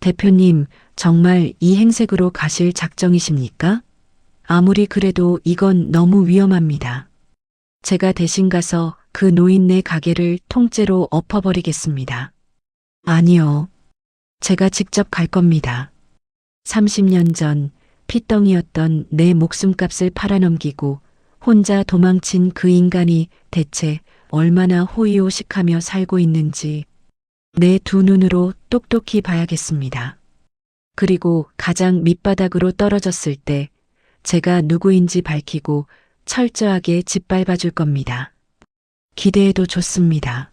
대표님, 정말 이 행색으로 가실 작정이십니까? 아무리 그래도 이건 너무 위험합니다. 제가 대신 가서 그 노인네 가게를 통째로 엎어버리겠습니다. 아니요. 제가 직접 갈 겁니다. 30년 전 핏덩이였던 내 목숨값을 팔아넘기고 혼자 도망친 그 인간이 대체 얼마나 호의호식하며 살고 있는지 내 두 눈으로 똑똑히 봐야겠습니다. 그리고 가장 밑바닥으로 떨어졌을 때 제가 누구인지 밝히고 철저하게 짓밟아 줄 겁니다. 기대해도 좋습니다.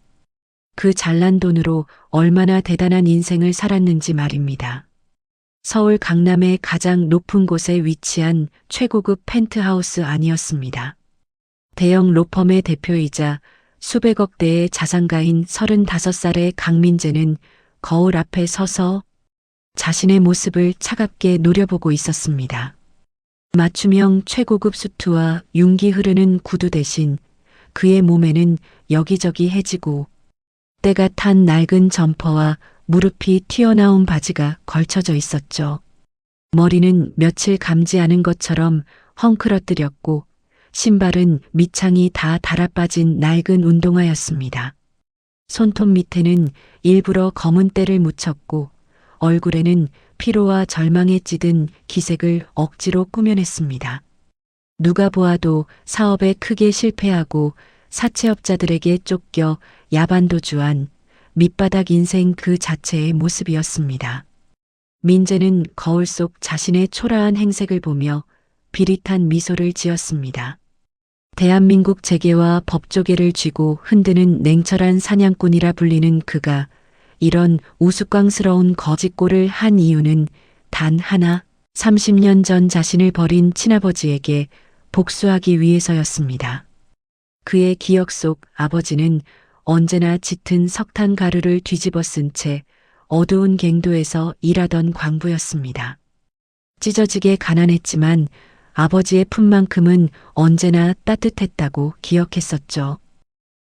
그 잘난 돈으로 얼마나 대단한 인생을 살았는지 말입니다. 서울 강남의 가장 높은 곳에 위치한 최고급 펜트하우스 아니었습니다. 대형 로펌의 대표이자 수백억 대의 자산가인 35살의 강민재는 거울 앞에 서서 자신의 모습을 차갑게 노려보고 있었습니다. 맞춤형 최고급 수트와 윤기 흐르는 구두 대신 그의 몸에는 여기저기 해지고 때가 탄 낡은 점퍼와 무릎이 튀어나온 바지가 걸쳐져 있었죠. 머리는 며칠 감지 않은 것처럼 헝클어뜨렸고 신발은 밑창이 다 달아빠진 낡은 운동화였습니다. 손톱 밑에는 일부러 검은 때를 묻혔고 얼굴에는 피로와 절망에 찌든 기색을 억지로 꾸며냈습니다. 누가 보아도 사업에 크게 실패하고 사채업자들에게 쫓겨 야반도주한 밑바닥 인생 그 자체의 모습이었습니다. 민재는 거울 속 자신의 초라한 행색을 보며 비릿한 미소를 지었습니다. 대한민국 재계와 법조계를 쥐고 흔드는 냉철한 사냥꾼이라 불리는 그가 이런 우스꽝스러운 거짓골을 한 이유는 단 하나, 30년 전 자신을 버린 친아버지에게 복수하기 위해서였습니다. 그의 기억 속 아버지는 언제나 짙은 석탄 가루를 뒤집어 쓴 채 어두운 갱도에서 일하던 광부였습니다. 찢어지게 가난했지만 아버지의 품만큼은 언제나 따뜻했다고 기억했었죠.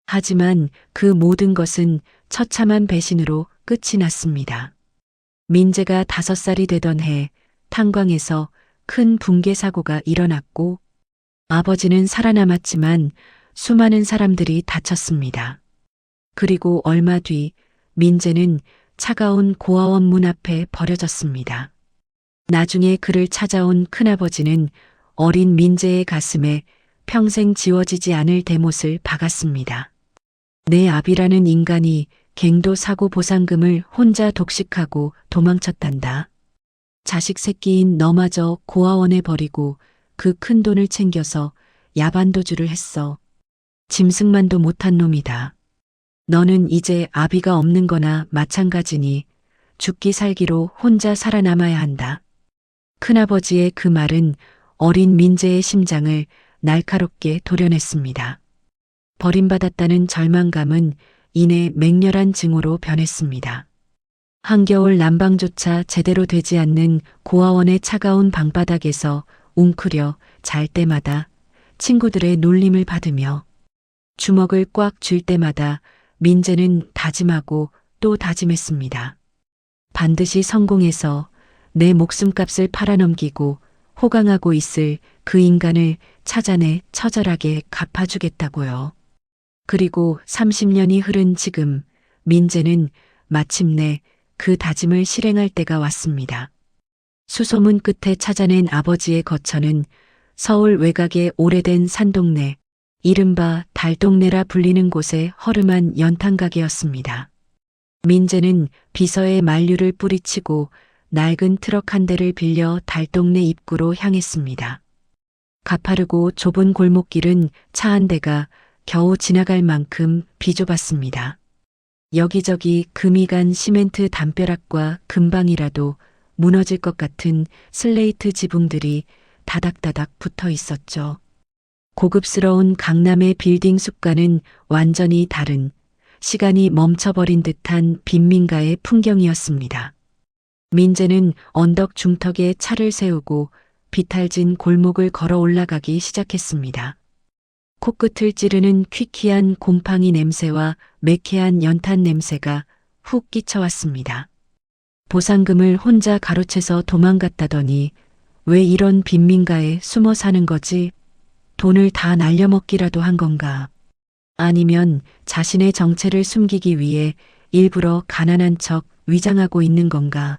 하지만 그 모든 것은 처참한 배신으로 끝이 났습니다. 민재가 5살이 되던 해 탄광에서 큰 붕괴 사고가 일어났고 아버지는 살아남았지만 수많은 사람들이 다쳤습니다. 그리고 얼마 뒤 민재는 차가운 고아원 문 앞에 버려졌습니다. 나중에 그를 찾아온 큰아버지는 어린 민재의 가슴에 평생 지워지지 않을 대못을 박았습니다. 내 아비라는 인간이 갱도 사고 보상금을 혼자 독식하고 도망쳤단다. 자식 새끼인 너마저 고아원에 버리고 그 큰 돈을 챙겨서 야반도주를 했어. 짐승만도 못한 놈이다. 너는 이제 아비가 없는 거나 마찬가지니 죽기 살기로 혼자 살아남아야 한다. 큰아버지의 그 말은 어린 민재의 심장을 날카롭게 도려냈습니다. 버림받았다는 절망감은 이내 맹렬한 증오로 변했습니다. 한겨울 난방조차 제대로 되지 않는 고아원의 차가운 방바닥에서 웅크려 잘 때마다 친구들의 놀림을 받으며 주먹을 꽉 쥘 때마다 민재는 다짐하고 또 다짐했습니다. 반드시 성공해서 내 목숨값을 팔아넘기고 호강하고 있을 그 인간을 찾아내 처절하게 갚아주겠다고요. 그리고 30년이 흐른 지금 민재는 마침내 그 다짐을 실행할 때가 왔습니다. 수소문 끝에 찾아낸 아버지의 거처는 서울 외곽의 오래된 산동네, 이른바 달동네라 불리는 곳의 허름한 연탄가게였습니다. 민재는 비서에 만류를 뿌리치고 낡은 트럭 한 대를 빌려 달동네 입구로 향했습니다. 가파르고 좁은 골목길은 차 한 대가 겨우 지나갈 만큼 비좁았습니다. 여기저기 금이 간 시멘트 담벼락과 금방이라도 무너질 것 같은 슬레이트 지붕들이 다닥다닥 붙어 있었죠. 고급스러운 강남의 빌딩 숲과는 완전히 다른 시간이 멈춰버린 듯한 빈민가의 풍경이었습니다. 민재는 언덕 중턱에 차를 세우고 비탈진 골목을 걸어 올라가기 시작했습니다. 코끝을 찌르는 퀴퀴한 곰팡이 냄새와 매캐한 연탄 냄새가 훅 끼쳐왔습니다. 보상금을 혼자 가로채서 도망갔다더니 왜 이런 빈민가에 숨어 사는 거지? 돈을 다 날려먹기라도 한 건가? 아니면 자신의 정체를 숨기기 위해 일부러 가난한 척 위장하고 있는 건가?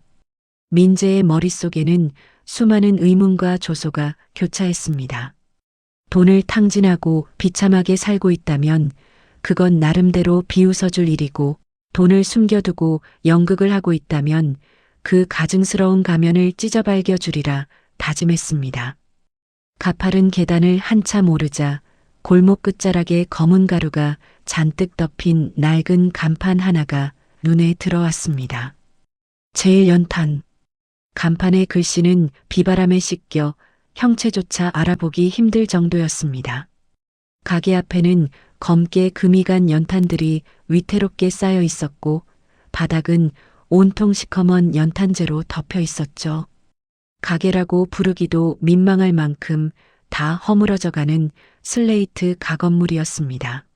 민재의 머릿속에는 수많은 의문과 조소가 교차했습니다. 돈을 탕진하고 비참하게 살고 있다면 그건 나름대로 비웃어줄 일이고, 돈을 숨겨두고 연극을 하고 있다면 그 가증스러운 가면을 찢어발겨 주리라 다짐했습니다. 가파른 계단을 한참 오르자 골목 끝자락에 검은 가루가 잔뜩 덮인 낡은 간판 하나가 눈에 들어왔습니다. 제일 연탄. 간판의 글씨는 비바람에 씻겨 형체조차 알아보기 힘들 정도였습니다. 가게 앞에는 검게 금이 간 연탄들이 위태롭게 쌓여 있었고, 바닥은 온통 시커먼 연탄재로 덮여 있었죠. 가게라고 부르기도 민망할 만큼 다 허물어져가는 슬레이트 가건물이었습니다.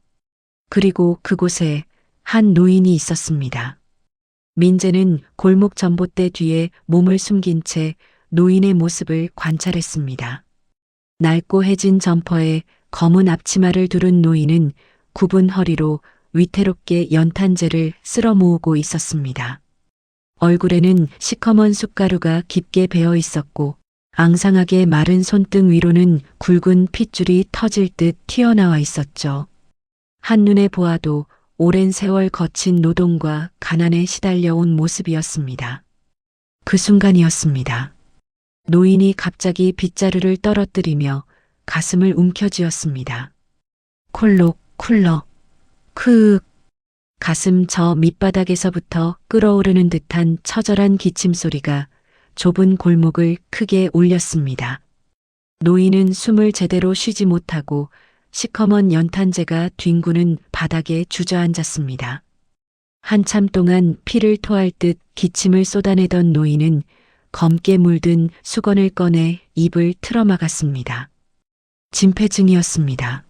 그리고 그곳에 한 노인이 있었습니다. 민재는 골목 전봇대 뒤에 몸을 숨긴 채 노인의 모습을 관찰했습니다. 낡고 해진 점퍼에 검은 앞치마를 두른 노인은 굽은 허리로 위태롭게 연탄재를 쓸어 모으고 있었습니다. 얼굴에는 시커먼 숯가루가 깊게 배어 있었고, 앙상하게 마른 손등 위로는 굵은 핏줄이 터질 듯 튀어나와 있었죠. 한눈에 보아도 오랜 세월 거친 노동과 가난에 시달려온 모습이었습니다. 그 순간이었습니다. 노인이 갑자기 빗자루를 떨어뜨리며 가슴을 움켜쥐었습니다. 콜록 쿨럭 크윽. 가슴 저 밑바닥에서부터 끓어오르는 듯한 처절한 기침 소리가 좁은 골목을 크게 울렸습니다. 노인은 숨을 제대로 쉬지 못하고 시커먼 연탄재가 뒹구는 바닥에 주저앉았습니다. 한참 동안 피를 토할 듯 기침을 쏟아내던 노인은 검게 물든 수건을 꺼내 입을 틀어막았습니다. 진폐증이었습니다.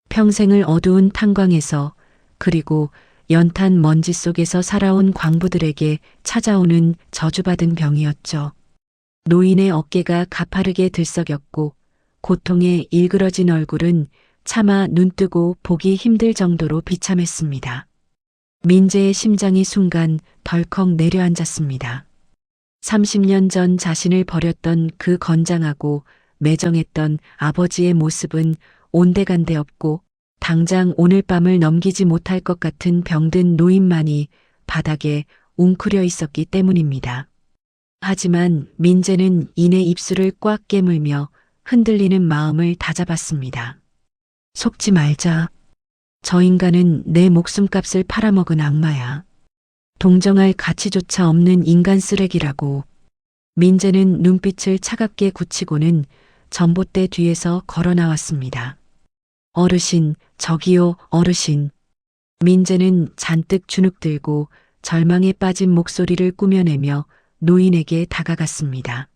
평생을 어두운 탄광에서, 그리고 연탄 먼지 속에서 살아온 광부들에게 찾아오는 저주받은 병이었죠. 노인의 어깨가 가파르게 들썩였고, 고통에 일그러진 얼굴은 차마 눈뜨고 보기 힘들 정도로 비참했습니다. 민재의 심장이 순간 덜컥 내려앉았습니다. 30년 전 자신을 버렸던 그 건장하고 매정했던 아버지의 모습은 온데간데 없고, 당장 오늘 밤을 넘기지 못할 것 같은 병든 노인만이 바닥에 웅크려 있었기 때문입니다. 하지만 민재는 이내 입술을 꽉 깨물며 흔들리는 마음을 다잡았습니다. 속지 말자. 저 인간은 내 목숨값을 팔아먹은 악마야. 동정할 가치조차 없는 인간 쓰레기라고. 민재는 눈빛을 차갑게 굳히고는 전봇대 뒤에서 걸어 나왔습니다. 어르신, 저기요, 어르신. 민재는 잔뜩 주눅들고 절망에 빠진 목소리를 꾸며내며 노인에게 다가갔습니다.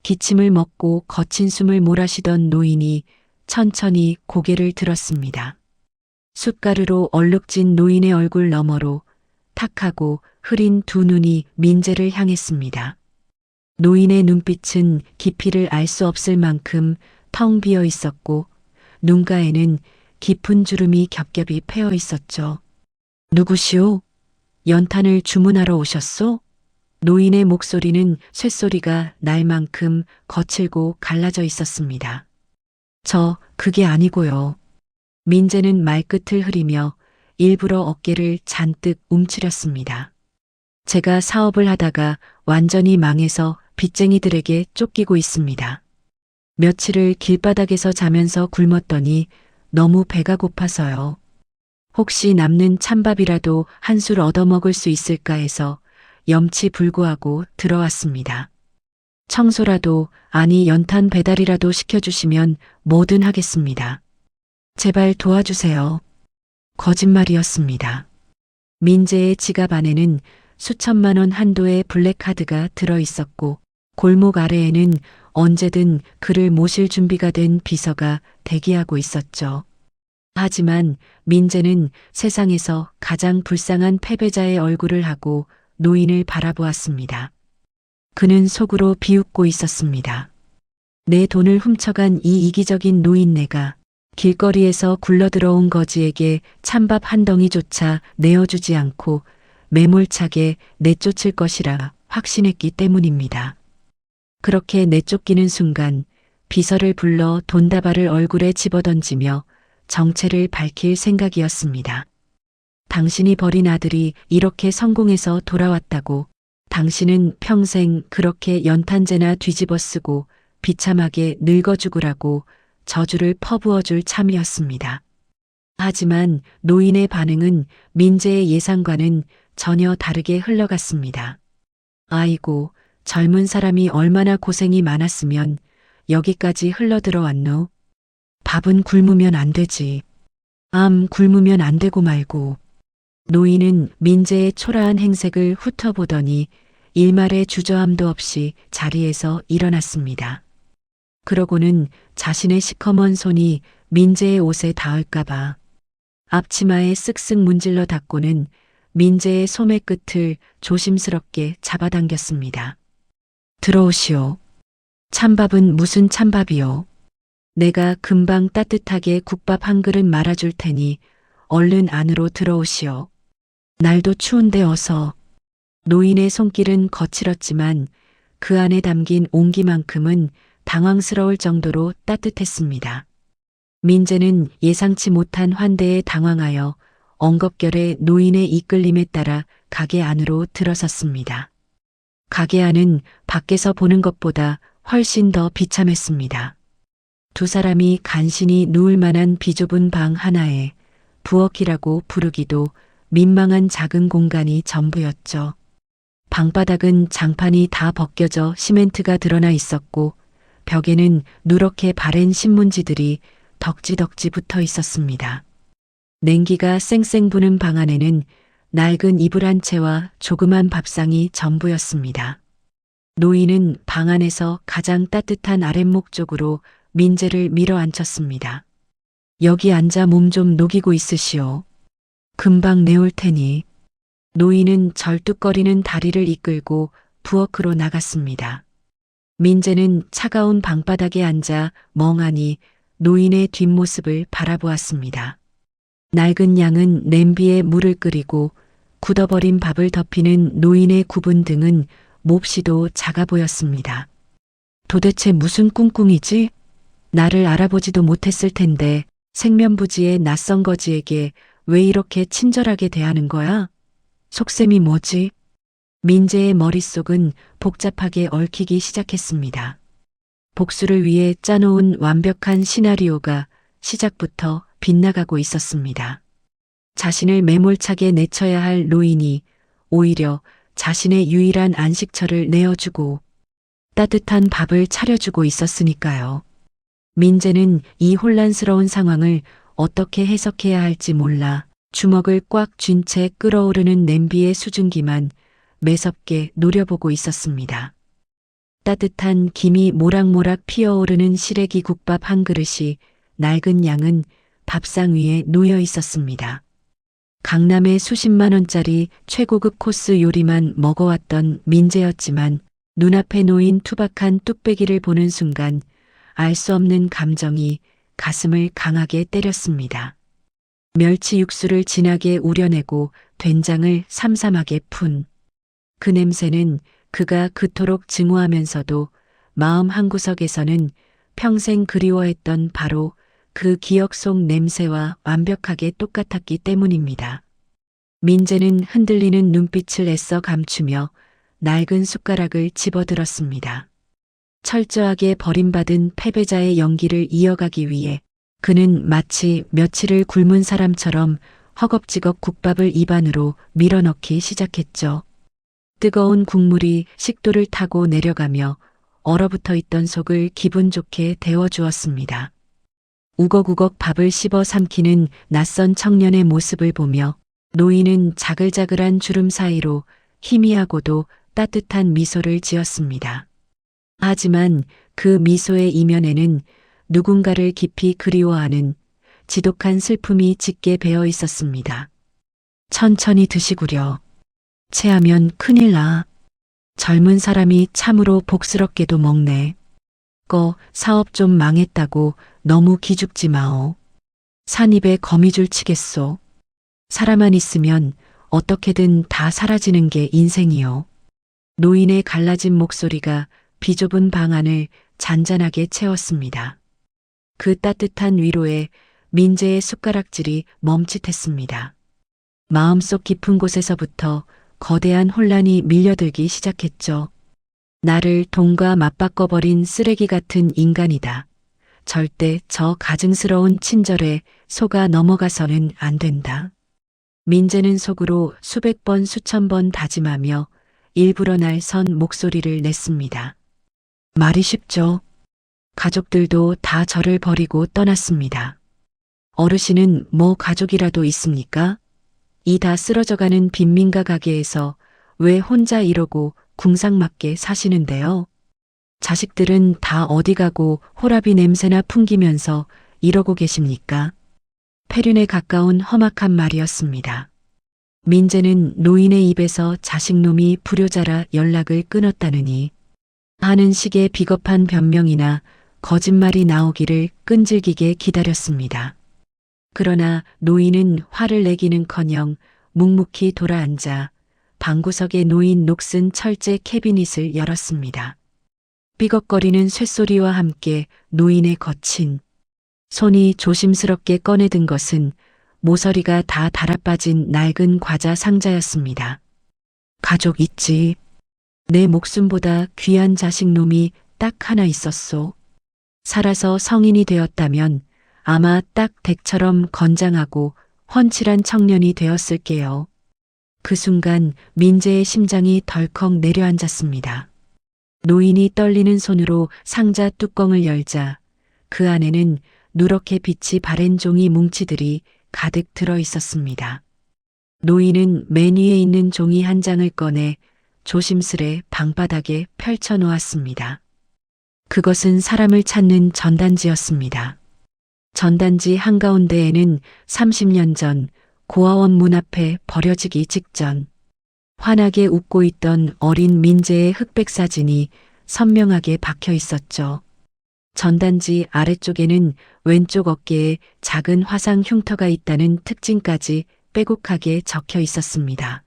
기침을 먹고 거친 숨을 몰아쉬던 노인이 천천히 고개를 들었습니다. 숯가루로 얼룩진 노인의 얼굴 너머로 탁하고 흐린 두 눈이 민재를 향했습니다. 노인의 눈빛은 깊이를 알 수 없을 만큼 텅 비어 있었고, 눈가에는 깊은 주름이 겹겹이 패여 있었죠. 누구시오? 연탄을 주문하러 오셨소? 노인의 목소리는 쇳소리가 날 만큼 거칠고 갈라져 있었습니다. 그게 아니고요. 민재는 말끝을 흐리며 일부러 어깨를 잔뜩 움츠렸습니다. 제가 사업을 하다가 완전히 망해서 빚쟁이들에게 쫓기고 있습니다. 며칠을 길바닥에서 자면서 굶었더니 너무 배가 고파서요. 혹시 남는 찬밥이라도 한 술 얻어먹을 수 있을까 해서 염치불구하고 들어왔습니다. 청소라도, 아니 연탄 배달이라도 시켜주시면 뭐든 하겠습니다. 제발 도와주세요. 거짓말이었습니다. 민재의 지갑 안에는 수천만 원 한도의 블랙카드가 들어 있었고, 골목 아래에는 언제든 그를 모실 준비가 된 비서가 대기하고 있었죠. 하지만 민재는 세상에서 가장 불쌍한 패배자의 얼굴을 하고 노인을 바라보았습니다. 그는 속으로 비웃고 있었습니다. 내 돈을 훔쳐간 이 이기적인 노인네가 길거리에서 굴러들어온 거지에게 찬밥 한 덩이조차 내어주지 않고 매몰차게 내쫓을 것이라 확신했기 때문입니다. 그렇게 내쫓기는 순간 비서를 불러 돈다발을 얼굴에 집어던지며 정체를 밝힐 생각이었습니다. 당신이 버린 아들이 이렇게 성공해서 돌아왔다고 당신은 평생 그렇게 연탄재나 뒤집어 쓰고 비참하게 늙어 죽으라고 저주를 퍼부어줄 참이었습니다. 하지만 노인의 반응은 민재의 예상과는 전혀 다르게 흘러갔습니다. 아이고, 젊은 사람이 얼마나 고생이 많았으면 여기까지 흘러들어왔노? 밥은 굶으면 안 되지. 굶으면 안 되고 말고. 노인은 민재의 초라한 행색을 훑어보더니 일말의 주저함도 없이 자리에서 일어났습니다. 그러고는 자신의 시커먼 손이 민재의 옷에 닿을까봐 앞치마에 쓱쓱 문질러 닫고는 민재의 소매 끝을 조심스럽게 잡아당겼습니다. 들어오시오. 찬밥은 무슨 찬밥이요? 내가 금방 따뜻하게 국밥 한 그릇 말아줄 테니 얼른 안으로 들어오시오. 날도 추운데 어서. 노인의 손길은 거칠었지만 그 안에 담긴 온기만큼은 당황스러울 정도로 따뜻했습니다. 민재는 예상치 못한 환대에 당황하여 엉겁결에 노인의 이끌림에 따라 가게 안으로 들어섰습니다. 가게 안은 밖에서 보는 것보다 훨씬 더 비참했습니다. 두 사람이 간신히 누울 만한 비좁은 방 하나에 부엌이라고 부르기도 민망한 작은 공간이 전부였죠. 방바닥은 장판이 다 벗겨져 시멘트가 드러나 있었고 벽에는 누렇게 바랜 신문지들이 덕지덕지 붙어 있었습니다. 냉기가 쌩쌩 부는 방 안에는 낡은 이불 한 채와 조그만 밥상이 전부였습니다. 노인은 방 안에서 가장 따뜻한 아랫목 쪽으로 민재를 밀어 앉혔습니다. 여기 앉아 몸 좀 녹이고 있으시오. 금방 내올 테니. 노인은 절뚝거리는 다리를 이끌고 부엌으로 나갔습니다. 민재는 차가운 방바닥에 앉아 멍하니 노인의 뒷모습을 바라보았습니다. 낡은 양은 냄비에 물을 끓이고 굳어버린 밥을 덮이는 노인의 굽은 등은 몹시도 작아 보였습니다. 도대체 무슨 꿍꿍이지? 나를 알아보지도 못했을 텐데 생면부지의 낯선 거지에게 왜 이렇게 친절하게 대하는 거야? 속셈이 뭐지? 민재의 머릿속은 복잡하게 얽히기 시작했습니다. 복수를 위해 짜놓은 완벽한 시나리오가 시작부터 빗나가고 있었습니다. 자신을 매몰차게 내쳐야 할 노인이 오히려 자신의 유일한 안식처를 내어주고 따뜻한 밥을 차려주고 있었으니까요. 민재는 이 혼란스러운 상황을 어떻게 해석해야 할지 몰라 주먹을 꽉 쥔 채 끓어오르는 냄비의 수증기만 매섭게 노려보고 있었습니다. 따뜻한 김이 모락모락 피어오르는 시래기 국밥 한 그릇이 낡은 양은 밥상 위에 놓여 있었습니다. 강남의 수십만 원짜리 최고급 코스 요리만 먹어왔던 민재였지만 눈앞에 놓인 투박한 뚝배기를 보는 순간 알 수 없는 감정이 가슴을 강하게 때렸습니다. 멸치 육수를 진하게 우려내고 된장을 삼삼하게 푼 그 냄새는 그가 그토록 증오하면서도 마음 한구석에서는 평생 그리워했던 바로 그 기억 속 냄새와 완벽하게 똑같았기 때문입니다. 민재는 흔들리는 눈빛을 애써 감추며 낡은 숟가락을 집어들었습니다. 철저하게 버림받은 패배자의 연기를 이어가기 위해 그는 마치 며칠을 굶은 사람처럼 허겁지겁 국밥을 입안으로 밀어넣기 시작했죠. 뜨거운 국물이 식도를 타고 내려가며 얼어붙어 있던 속을 기분 좋게 데워주었습니다. 우걱우걱 밥을 씹어 삼키는 낯선 청년의 모습을 보며 노인은 자글자글한 주름 사이로 희미하고도 따뜻한 미소를 지었습니다. 하지만 그 미소의 이면에는 누군가를 깊이 그리워하는 지독한 슬픔이 짙게 배어 있었습니다. 천천히 드시구려. 체하면 큰일 나. 젊은 사람이 참으로 복스럽게도 먹네. 사업 좀 망했다고 너무 기죽지 마오. 산입에 거미줄 치겠소. 살아만 있으면 어떻게든 다 사라지는 게 인생이요. 노인의 갈라진 목소리가 비좁은 방 안을 잔잔하게 채웠습니다. 그 따뜻한 위로에 민재의 숟가락질이 멈칫했습니다. 마음속 깊은 곳에서부터 거대한 혼란이 밀려들기 시작했죠. 나를 돈과 맞바꿔버린 쓰레기 같은 인간이다. 절대 저 가증스러운 친절에 속아 넘어가서는 안 된다. 민재는 속으로 수백 번 수천 번 다짐하며 일부러 날 선 목소리를 냈습니다. 말이 쉽죠. 가족들도 다 저를 버리고 떠났습니다. 어르신은 뭐 가족이라도 있습니까? 이 다 쓰러져가는 빈민가 가게에서 왜 혼자 이러고 궁상맞게 사시는데요? 자식들은 다 어디 가고 호라비 냄새나 풍기면서 이러고 계십니까? 폐륜에 가까운 험악한 말이었습니다. 민재는 노인의 입에서 자식놈이 불효자라 연락을 끊었다느니 하는 식의 비겁한 변명이나 거짓말이 나오기를 끈질기게 기다렸습니다. 그러나 노인은 화를 내기는커녕 묵묵히 돌아앉아 방구석에 놓인 녹슨 철제 캐비닛을 열었습니다. 삐걱거리는 쇳소리와 함께 노인의 거친 손이 조심스럽게 꺼내든 것은 모서리가 다 달아빠진 낡은 과자 상자였습니다. 가족 있지. 내 목숨보다 귀한 자식놈이 딱 하나 있었소. 살아서 성인이 되었다면 아마 딱 댁처럼 건장하고 훤칠한 청년이 되었을게요. 그 순간 민재의 심장이 덜컥 내려앉았습니다. 노인이 떨리는 손으로 상자 뚜껑을 열자 그 안에는 누렇게 빛이 바랜 종이 뭉치들이 가득 들어 있었습니다. 노인은 맨 위에 있는 종이 한 장을 꺼내 조심스레 방바닥에 펼쳐 놓았습니다. 그것은 사람을 찾는 전단지였습니다. 전단지 한가운데에는 30년 전 고아원 문 앞에 버려지기 직전 환하게 웃고 있던 어린 민재의 흑백 사진이 선명하게 박혀 있었죠. 전단지 아래쪽에는 왼쪽 어깨에 작은 화상 흉터가 있다는 특징까지 빼곡하게 적혀 있었습니다.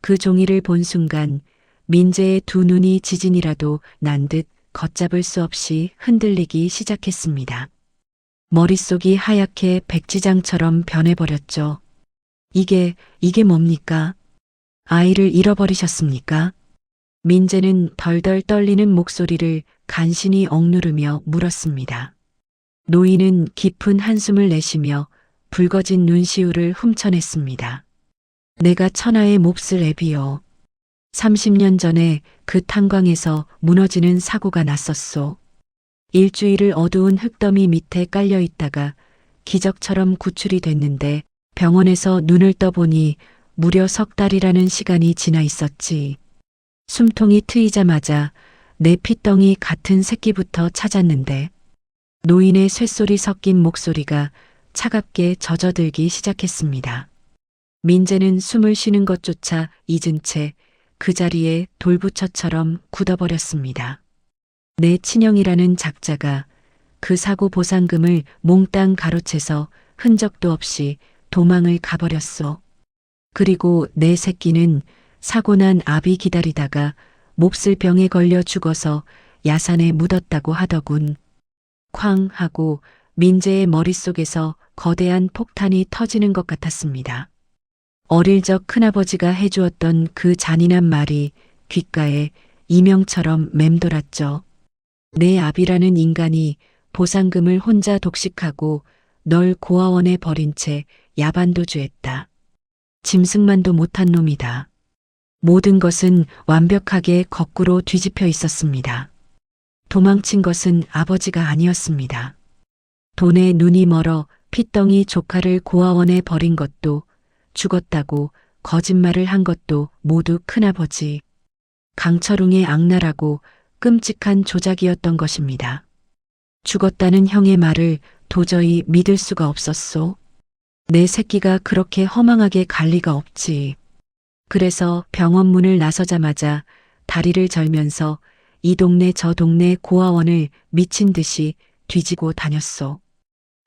그 종이를 본 순간 민재의 두 눈이 지진이라도 난 듯 걷잡을 수 없이 흔들리기 시작했습니다. 머릿속이 하얗게 백지장처럼 변해버렸죠. 이게 뭡니까? 아이를 잃어버리셨습니까? 민재는 덜덜 떨리는 목소리를 간신히 억누르며 물었습니다. 노인은 깊은 한숨을 내쉬며 붉어진 눈시울을 훔쳐냈습니다. 내가 천하의 몹쓸 애비요. 30년 전에 그 탄광에서 무너지는 사고가 났었소. 일주일을 어두운 흙더미 밑에 깔려 있다가 기적처럼 구출이 됐는데 병원에서 눈을 떠보니 무려 3달이라는 시간이 지나 있었지. 숨통이 트이자마자 내 피덩이 같은 새끼부터 찾았는데 노인의 쇳소리 섞인 목소리가 차갑게 젖어들기 시작했습니다. 민재는 숨을 쉬는 것조차 잊은 채 그 자리에 돌부처처럼 굳어버렸습니다. 내 친형이라는 작자가 그 사고 보상금을 몽땅 가로채서 흔적도 없이 도망을 가버렸소. 그리고 내 새끼는 사고 난 아비 기다리다가 몹쓸 병에 걸려 죽어서 야산에 묻었다고 하더군. 쾅 하고 민재의 머릿속에서 거대한 폭탄이 터지는 것 같았습니다. 어릴 적 큰아버지가 해주었던 그 잔인한 말이 귓가에 이명처럼 맴돌았죠. 내 아비라는 인간이 보상금을 혼자 독식하고 널 고아원에 버린 채 야반도주했다. 짐승만도 못한 놈이다. 모든 것은 완벽하게 거꾸로 뒤집혀 있었습니다. 도망친 것은 아버지가 아니었습니다. 돈에 눈이 멀어 피덩이 조카를 고아원에 버린 것도 죽었다고 거짓말을 한 것도 모두 큰아버지. 강철웅의 악랄하고 끔찍한 조작이었던 것입니다. 죽었다는 형의 말을 도저히 믿을 수가 없었소. 내 새끼가 그렇게 허망하게 갈 리가 없지. 그래서 병원 문을 나서자마자 다리를 절면서 이 동네 저 동네 고아원을 미친 듯이 뒤지고 다녔소.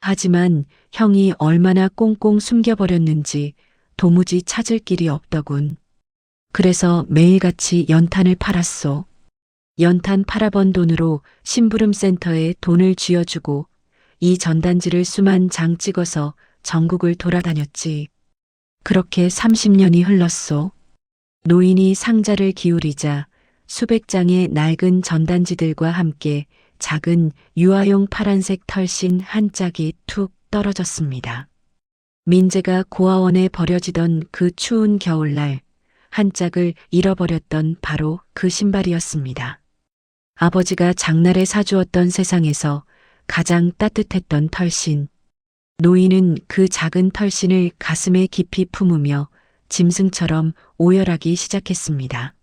하지만 형이 얼마나 꽁꽁 숨겨버렸는지 도무지 찾을 길이 없더군. 그래서 매일같이 연탄을 팔았소. 연탄 팔아번 돈으로 심부름센터에 돈을 쥐어주고 이 전단지를 수만 장 찍어서 전국을 돌아다녔지. 그렇게 30년이 흘렀소. 노인이 상자를 기울이자 수백 장의 낡은 전단지들과 함께 작은 유아용 파란색 털신 한 짝이 툭 떨어졌습니다. 민재가 고아원에 버려지던 그 추운 겨울날 한 짝을 잃어버렸던 바로 그 신발이었습니다. 아버지가 장날에 사주었던 세상에서 가장 따뜻했던 털신. 노인은 그 작은 털신을 가슴에 깊이 품으며 짐승처럼 오열하기 시작했습니다.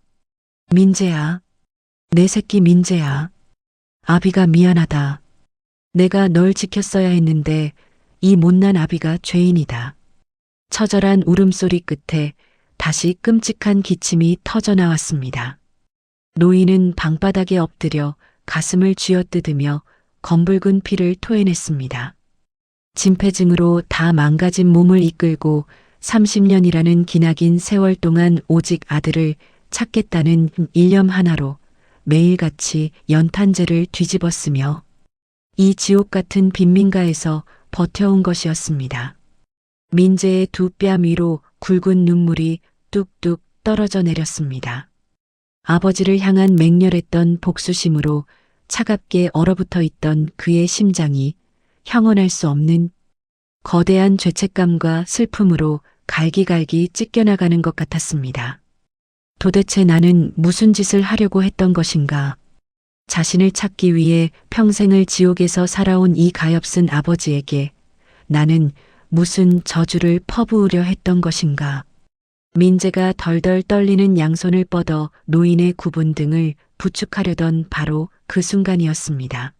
민재야, 내 새끼 민재야. 아비가 미안하다. 내가 널 지켰어야 했는데 이 못난 아비가 죄인이다. 처절한 울음소리 끝에 다시 끔찍한 기침이 터져 나왔습니다. 노인은 방바닥에 엎드려 가슴을 쥐어뜯으며 검붉은 피를 토해냈습니다. 진폐증으로 다 망가진 몸을 이끌고 30년이라는 기나긴 세월 동안 오직 아들을 찾겠다는 일념 하나로 매일같이 연탄재를 뒤집었으며 이 지옥 같은 빈민가에서 버텨온 것이었습니다. 민재의 두 뺨 위로 굵은 눈물이 뚝뚝 떨어져 내렸습니다. 아버지를 향한 맹렬했던 복수심으로 차갑게 얼어붙어 있던 그의 심장이 형언할 수 없는 거대한 죄책감과 슬픔으로 갈기갈기 찢겨나가는 것 같았습니다. 도대체 나는 무슨 짓을 하려고 했던 것인가? 자신을 찾기 위해 평생을 지옥에서 살아온 이 가엾은 아버지에게 나는 무슨 저주를 퍼부으려 했던 것인가? 민재가 덜덜 떨리는 양손을 뻗어 노인의 굽은 등을 부축하려던 바로 그 순간이었습니다.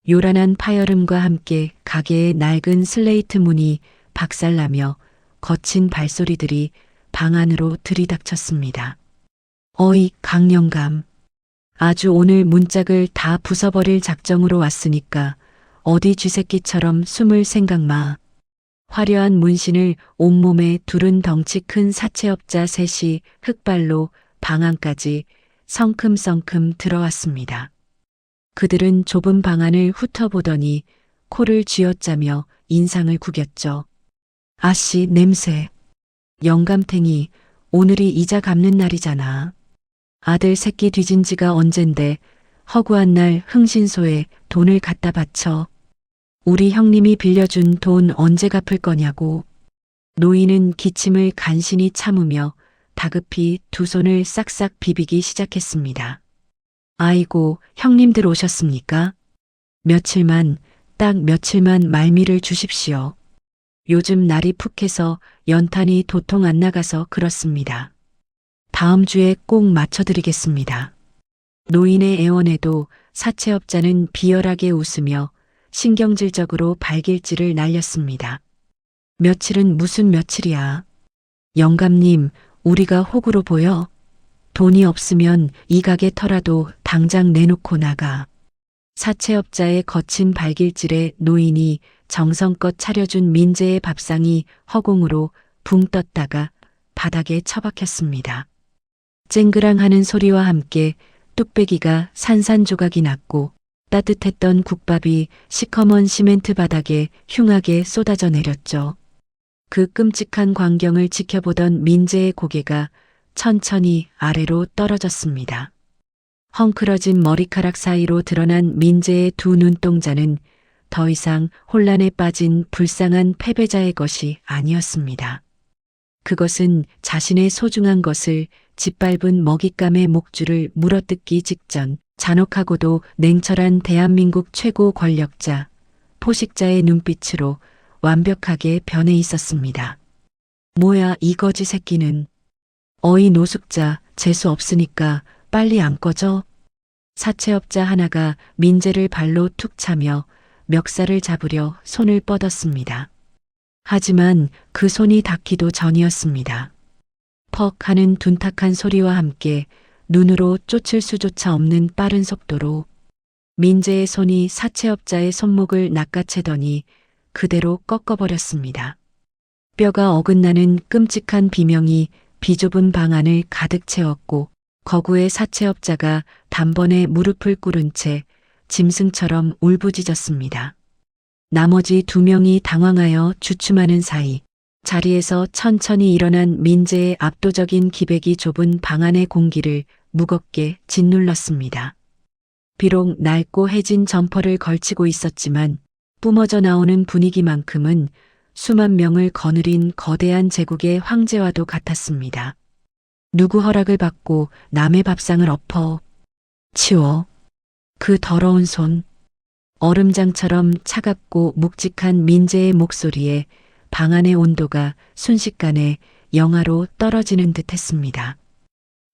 요란한 파열음과 함께 가게의 낡은 슬레이트 문이 박살나며 거친 발소리들이 방 안으로 들이닥쳤습니다. 어이, 강영감. 아주 오늘 문짝을 다 부숴버릴 작정으로 왔으니까 어디 쥐새끼처럼 숨을 생각 마. 화려한 문신을 온몸에 두른 덩치 큰 사채업자 셋이 흑발로 방 안까지 성큼성큼 들어왔습니다. 그들은 좁은 방 안을 훑어보더니 코를 쥐어짜며 인상을 구겼죠. 아씨, 냄새. 영감탱이, 오늘이 이자 갚는 날이잖아. 아들 새끼 뒤진 지가 언젠데 허구한 날 흥신소에 돈을 갖다 바쳐. 우리 형님이 빌려준 돈 언제 갚을 거냐고. 노인은 기침을 간신히 참으며 다급히 두 손을 싹싹 비비기 시작했습니다. 아이고, 형님들 오셨습니까? 며칠만, 딱 며칠만 말미를 주십시오. 요즘 날이 푹해서 연탄이 도통 안 나가서 그렇습니다. 다음 주에 꼭 맞춰드리겠습니다. 노인의 애원에도 사채업자는 비열하게 웃으며 신경질적으로 발길질을 날렸습니다. 며칠은 무슨 며칠이야. 영감님, 우리가 호구로 보여? 돈이 없으면 이 가게 터라도 당장 내놓고 나가. 사채업자의 거친 발길질에 노인이 정성껏 차려준 민재의 밥상이 허공으로 붕 떴다가 바닥에 처박혔습니다. 쨍그랑하는 소리와 함께 뚝배기가 산산조각이 났고 따뜻했던 국밥이 시커먼 시멘트 바닥에 흉하게 쏟아져 내렸죠. 그 끔찍한 광경을 지켜보던 민재의 고개가 천천히 아래로 떨어졌습니다. 헝클어진 머리카락 사이로 드러난 민재의 두 눈동자는 더 이상 혼란에 빠진 불쌍한 패배자의 것이 아니었습니다. 그것은 자신의 소중한 것을 짓밟은 먹잇감의 목줄을 물어뜯기 직전 잔혹하고도 냉철한 대한민국 최고 권력자, 포식자의 눈빛으로 완벽하게 변해 있었습니다. 뭐야 이 거지 새끼는. 어이 노숙자, 재수 없으니까 빨리 안 꺼져. 사채업자 하나가 민재를 발로 툭 차며 멱살을 잡으려 손을 뻗었습니다. 하지만 그 손이 닿기도 전이었습니다. 퍽 하는 둔탁한 소리와 함께 눈으로 쫓을 수조차 없는 빠른 속도로 민재의 손이 사채업자의 손목을 낚아채더니 그대로 꺾어버렸습니다. 뼈가 어긋나는 끔찍한 비명이 비좁은 방 안을 가득 채웠고 거구의 사채업자가 단번에 무릎을 꿇은 채 짐승처럼 울부짖었습니다. 나머지 두 명이 당황하여 주춤하는 사이 자리에서 천천히 일어난 민재의 압도적인 기백이 좁은 방 안의 공기를 무겁게 짓눌렀습니다. 비록 낡고 해진 점퍼를 걸치고 있었지만 뿜어져 나오는 분위기만큼은 수만 명을 거느린 거대한 제국의 황제와도 같았습니다. 누구 허락을 받고 남의 밥상을 엎어 치워. 그 더러운 손. 얼음장처럼 차갑고 묵직한 민재의 목소리에 방 안의 온도가 순식간에 영하로 떨어지는 듯 했습니다.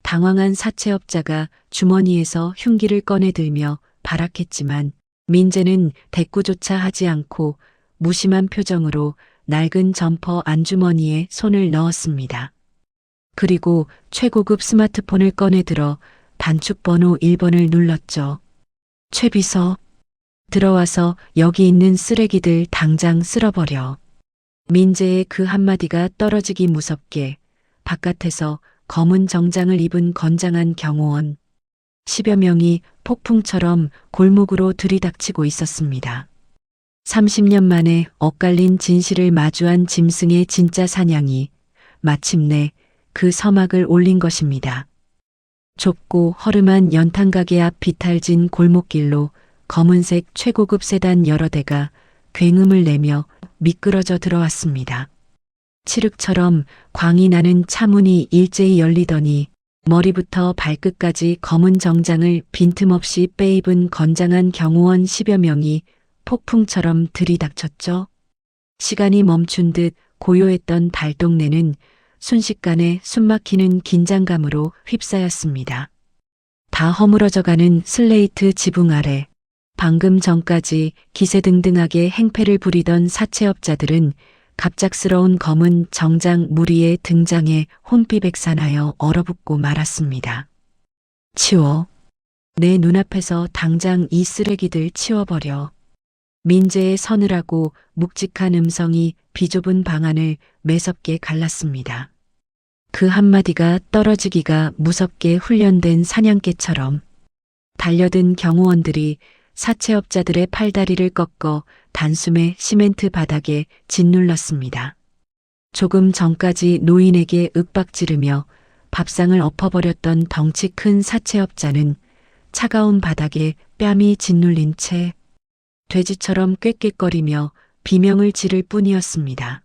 당황한 사채업자가 주머니에서 흉기를 꺼내 들며 발악했지만 민재는 대꾸조차 하지 않고 무심한 표정으로 낡은 점퍼 안주머니에 손을 넣었습니다. 그리고 최고급 스마트폰을 꺼내 들어 단축번호 1번을 눌렀죠. 최 비서, 들어와서 여기 있는 쓰레기들 당장 쓸어버려. 민재의 그 한마디가 떨어지기 무섭게 바깥에서 검은 정장을 입은 건장한 경호원 10여 명이 폭풍처럼 골목으로 들이닥치고 있었습니다. 30년 만에 엇갈린 진실을 마주한 짐승의 진짜 사냥이 마침내 그 서막을 올린 것입니다. 좁고 허름한 연탄가게 앞 비탈진 골목길로 검은색 최고급 세단 여러 대가 굉음을 내며 미끄러져 들어왔습니다. 칠흑처럼 광이 나는 차문이 일제히 열리더니 머리부터 발끝까지 검은 정장을 빈틈없이 빼입은 건장한 경호원 10여 명이 폭풍처럼 들이닥쳤죠. 시간이 멈춘 듯 고요했던 달동네는 순식간에 숨막히는 긴장감으로 휩싸였습니다. 다 허물어져가는 슬레이트 지붕 아래 방금 전까지 기세등등하게 행패를 부리던 사채업자들은 갑작스러운 검은 정장 무리의 등장에 혼비백산하여 얼어붙고 말았습니다. 치워. 내 눈앞에서 당장 이 쓰레기들 치워버려. 민재의 서늘하고 묵직한 음성이 비좁은 방 안을 매섭게 갈랐습니다. 그 한마디가 떨어지기가 무섭게 훈련된 사냥개처럼 달려든 경호원들이 사채업자들의 팔다리를 꺾어 단숨에 시멘트 바닥에 짓눌렀습니다. 조금 전까지 노인에게 윽박지르며 밥상을 엎어버렸던 덩치 큰 사채업자는 차가운 바닥에 뺨이 짓눌린 채 돼지처럼 꾀꾀거리며 비명을 지를 뿐이었습니다.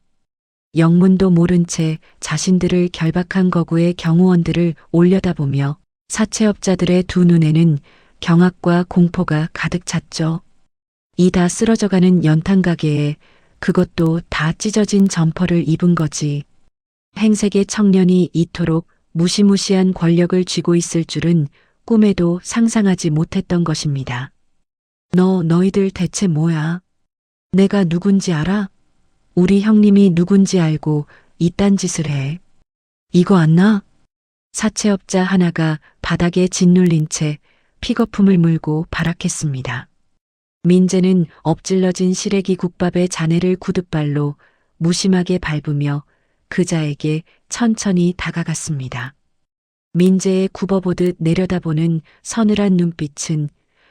영문도 모른 채 자신들을 결박한 거구의 경호원들을 올려다보며 사채업자들의 두 눈에는 경악과 공포가 가득 찼죠. 이 다 쓰러져가는 연탄가게에 그것도 다 찢어진 점퍼를 입은 거지. 행색의 청년이 이토록 무시무시한 권력을 쥐고 있을 줄은 꿈에도 상상하지 못했던 것입니다. 너희들 대체 뭐야? 내가 누군지 알아? 우리 형님이 누군지 알고 이딴 짓을 해. 이거 안 나? 사채업자 하나가 바닥에 짓눌린 채 픽어품을 물고 발악했습니다. 민재는 엎질러진 시래기 국밥의 잔해를 구둣발로 무심하게 밟으며 그자에게 천천히 다가갔습니다. 민재의 굽어보듯 내려다보는 서늘한 눈빛은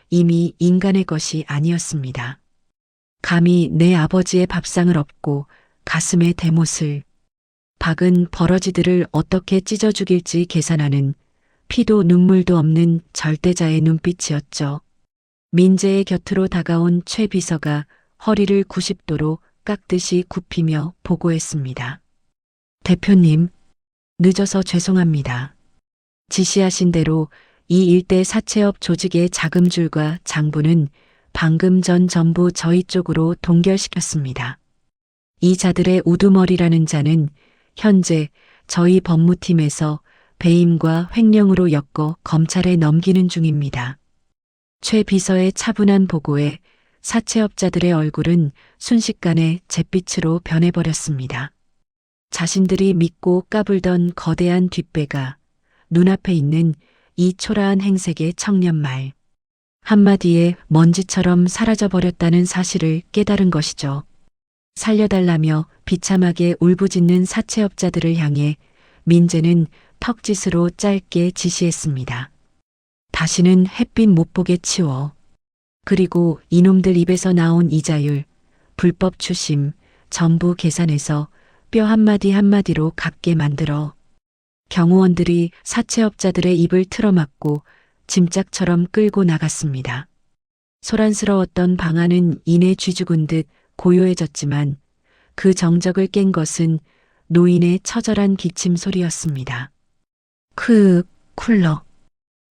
이미 인간의 것이 아니었습니다. 감히 내 아버지의 밥상을 엎고 가슴에 대못을 박은 버러지들을 어떻게 찢어 죽일지 계산하는 피도 눈물도 없는 절대자의 눈빛이었죠. 민재의 곁으로 다가온 최 비서가 허리를 90도로 깎듯이 굽히며 보고했습니다. 대표님, 늦어서 죄송합니다. 지시하신 대로 이 일대 사채업 조직의 자금줄과 장부는 방금 전 전부 저희 쪽으로 동결시켰습니다. 이 자들의 우두머리라는 자는 현재 저희 법무팀에서 배임과 횡령으로 엮어 검찰에 넘기는 중입니다. 최 비서의 차분한 보고에 사채업자들의 얼굴은 순식간에 잿빛으로 변해버렸습니다. 자신들이 믿고 까불던 거대한 뒷배가 눈앞에 있는 이 초라한 행색의 청년말. 한마디에 먼지처럼 사라져버렸다는 사실을 깨달은 것이죠. 살려달라며 비참하게 울부짖는 사채업자들을 향해 민재는 턱짓으로 짧게 지시했습니다. 다시는 햇빛 못 보게 치워. 그리고 이놈들 입에서 나온 이자율, 불법 추심, 전부 계산해서 뼈 한마디 한마디로 갚게 만들어. 경호원들이 사채업자들의 입을 틀어막고 짐짝처럼 끌고 나갔습니다. 소란스러웠던 방안은 이내 쥐죽은 듯 고요해졌지만 그 정적을 깬 것은 노인의 처절한 기침 소리였습니다. 쿨러.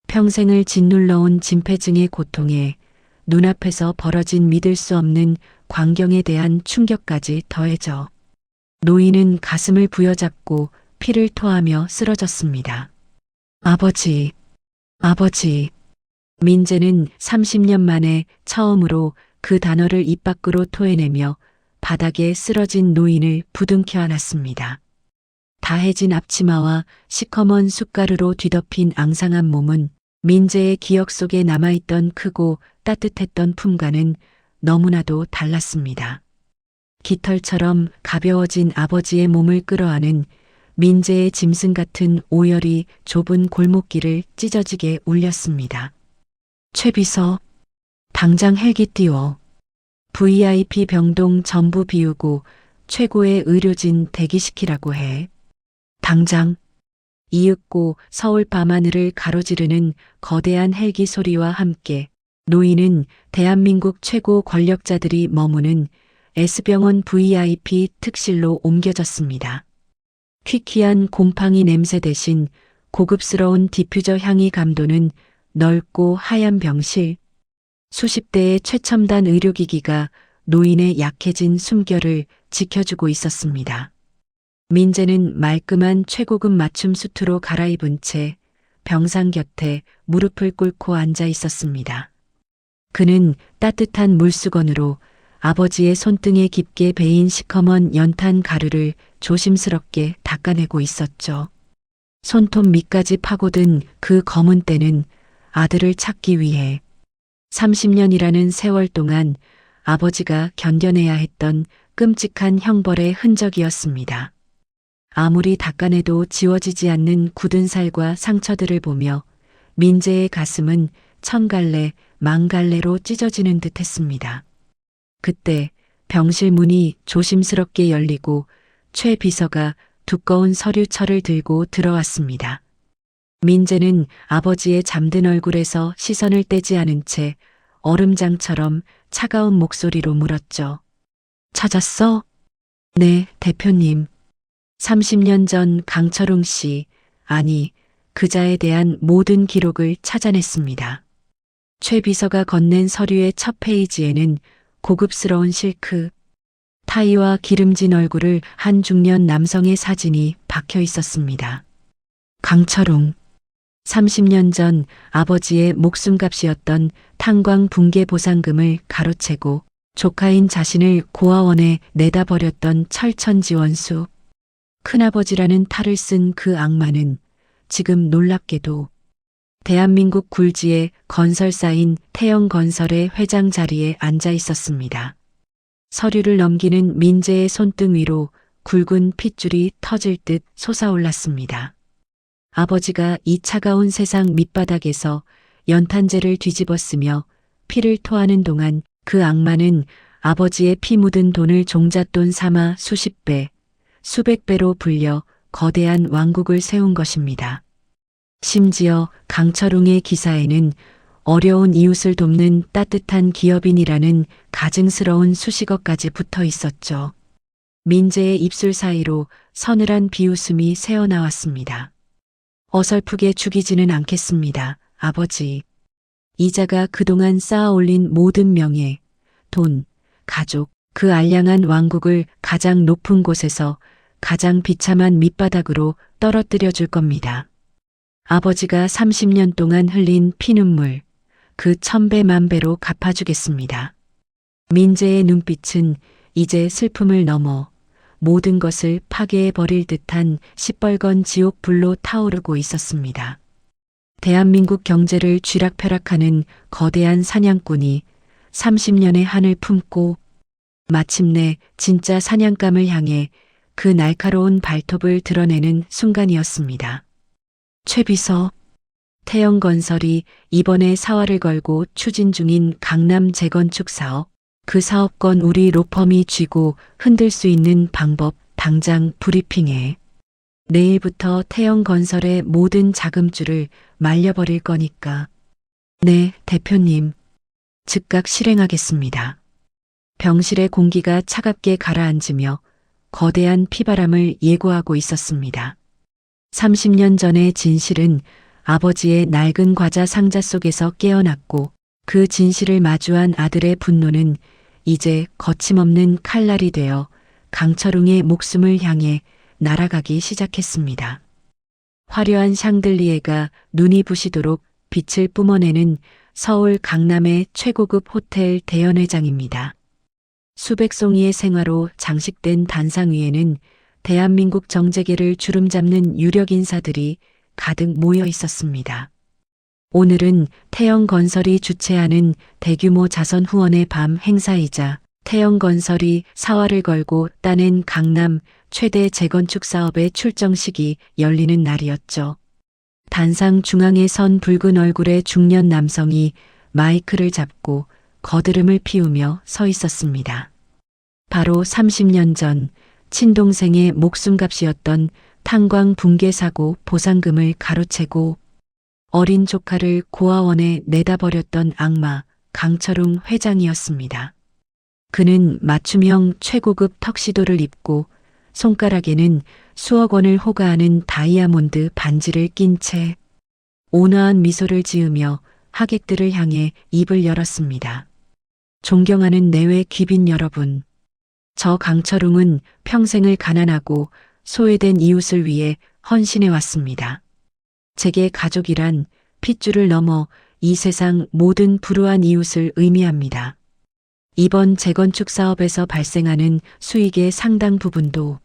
평생을 짓눌러온 진폐증의 고통에 눈앞에서 벌어진 믿을 수 없는 광경에 대한 충격까지 더해져 노인은 가슴을 부여잡고 피를 토하며 쓰러졌습니다. 아버지. 민재는 30년 만에 처음으로 그 단어를 입 밖으로 토해내며 바닥에 쓰러진 노인을 부둥켜 안았습니다. 다해진 앞치마와 시커먼 숟가루로 뒤덮인 앙상한 몸은 민재의 기억 속에 남아있던 크고 따뜻했던 품과는 너무나도 달랐습니다. 깃털처럼 가벼워진 아버지의 몸을 끌어안은 민재의 짐승 같은 오열이 좁은 골목길을 찢어지게 울렸습니다. 최 비서, 당장 헬기 띄워. VIP 병동 전부 비우고 최고의 의료진 대기시키라고 해. 당장. 이윽고 서울 밤하늘을 가로지르는 거대한 헬기 소리와 함께 노인은 대한민국 최고 권력자들이 머무는 S병원 VIP 특실로 옮겨졌습니다. 퀴퀴한 곰팡이 냄새 대신 고급스러운 디퓨저 향이 감도는 넓고 하얀 병실. 수십 대의 최첨단 의료기기가 노인의 약해진 숨결을 지켜주고 있었습니다. 민재는 말끔한 최고급 맞춤 수트로 갈아입은 채 병상 곁에 무릎을 꿇고 앉아 있었습니다. 그는 따뜻한 물수건으로 아버지의 손등에 깊게 베인 시커먼 연탄 가루를 조심스럽게 닦아내고 있었죠. 손톱 밑까지 파고든 그 검은 때는 아들을 찾기 위해 30년이라는 세월 동안 아버지가 견뎌내야 했던 끔찍한 형벌의 흔적이었습니다. 아무리 닦아내도 지워지지 않는 굳은 살과 상처들을 보며 민재의 가슴은 천갈래, 만갈래로 찢어지는 듯 했습니다. 그때 병실 문이 조심스럽게 열리고 최 비서가 두꺼운 서류철을 들고 들어왔습니다. 민재는 아버지의 잠든 얼굴에서 시선을 떼지 않은 채 얼음장처럼 차가운 목소리로 물었죠. 찾았어? 네, 대표님. 30년 전 강철웅 씨, 아니, 그자에 대한 모든 기록을 찾아냈습니다. 최 비서가 건넨 서류의 첫 페이지에는 고급스러운 실크, 타이와 기름진 얼굴을 한 중년 남성의 사진이 박혀 있었습니다. 강철웅. 30년 전 아버지의 목숨값이었던 탄광 붕괴 보상금을 가로채고 조카인 자신을 고아원에 내다 버렸던 철천지원수. 큰아버지라는 탈을 쓴 그 악마는 지금 놀랍게도 대한민국 굴지의 건설사인 태영건설의 회장 자리에 앉아 있었습니다. 서류를 넘기는 민재의 손등 위로 굵은 핏줄이 터질 듯 솟아올랐습니다. 아버지가 이 차가운 세상 밑바닥에서 연탄재를 뒤집어쓰며 피를 토하는 동안 그 악마는 아버지의 피 묻은 돈을 종잣돈 삼아 수십 배, 수백 배로 불려 거대한 왕국을 세운 것입니다. 심지어 강철웅의 기사에는 어려운 이웃을 돕는 따뜻한 기업인이라는 가증스러운 수식어까지 붙어 있었죠. 민재의 입술 사이로 서늘한 비웃음이 새어나왔습니다. 어설프게 죽이지는 않겠습니다, 아버지. 이자가 그동안 쌓아올린 모든 명예, 돈, 가족, 그 알량한 왕국을 가장 높은 곳에서 가장 비참한 밑바닥으로 떨어뜨려 줄 겁니다. 아버지가 30년 동안 흘린 피눈물, 그 1000배 만배로 갚아주겠습니다. 민재의 눈빛은 이제 슬픔을 넘어 모든 것을 파괴해버릴 듯한 시뻘건 지옥불로 타오르고 있었습니다. 대한민국 경제를 쥐락펴락하는 거대한 사냥꾼이 30년의 한을 품고 마침내 진짜 사냥감을 향해 그 날카로운 발톱을 드러내는 순간이었습니다. 최비서, 태영건설이 이번에 사활을 걸고 추진 중인 강남 재건축 사업, 그 사업권 우리 로펌이 쥐고 흔들 수 있는 방법 당장 브리핑해. 내일부터 태영건설의 모든 자금줄을 말려버릴 거니까. 네, 대표님. 즉각 실행하겠습니다. 병실의 공기가 차갑게 가라앉으며 거대한 피바람을 예고하고 있었습니다. 30년 전의 진실은 아버지의 낡은 과자 상자 속에서 깨어났고 그 진실을 마주한 아들의 분노는 이제 거침없는 칼날이 되어 강철웅의 목숨을 향해 날아가기 시작했습니다. 화려한 샹들리에가 눈이 부시도록 빛을 뿜어내는 서울 강남의 최고급 호텔 대연회장입니다. 수백 송이의 생화로 장식된 단상 위에는 대한민국 정재계를 주름잡는 유력 인사들이 가득 모여 있었습니다. 오늘은 태영건설이 주최하는 대규모 자선 후원의 밤 행사이자 태영건설이 사활을 걸고 따낸 강남 최대 재건축 사업의 출정식이 열리는 날이었죠. 단상 중앙에 선 붉은 얼굴의 중년 남성이 마이크를 잡고 거드름을 피우며 서 있었습니다. 바로 30년 전 친동생의 목숨값이었던 탄광 붕괴 사고 보상금을 가로채고 어린 조카를 고아원에 내다버렸던 악마 강철웅 회장이었습니다. 그는 맞춤형 최고급 턱시도를 입고 손가락에는 수억 원을 호가하는 다이아몬드 반지를 낀 채 온화한 미소를 지으며 하객들을 향해 입을 열었습니다. 존경하는 내외 귀빈 여러분, 저 강철웅은 평생을 가난하고 소외된 이웃을 위해 헌신해 왔습니다. 제게 가족이란 핏줄을 넘어 이 세상 모든 불우한 이웃을 의미합니다. 이번 재건축 사업에서 발생하는 수익의 상당 부분도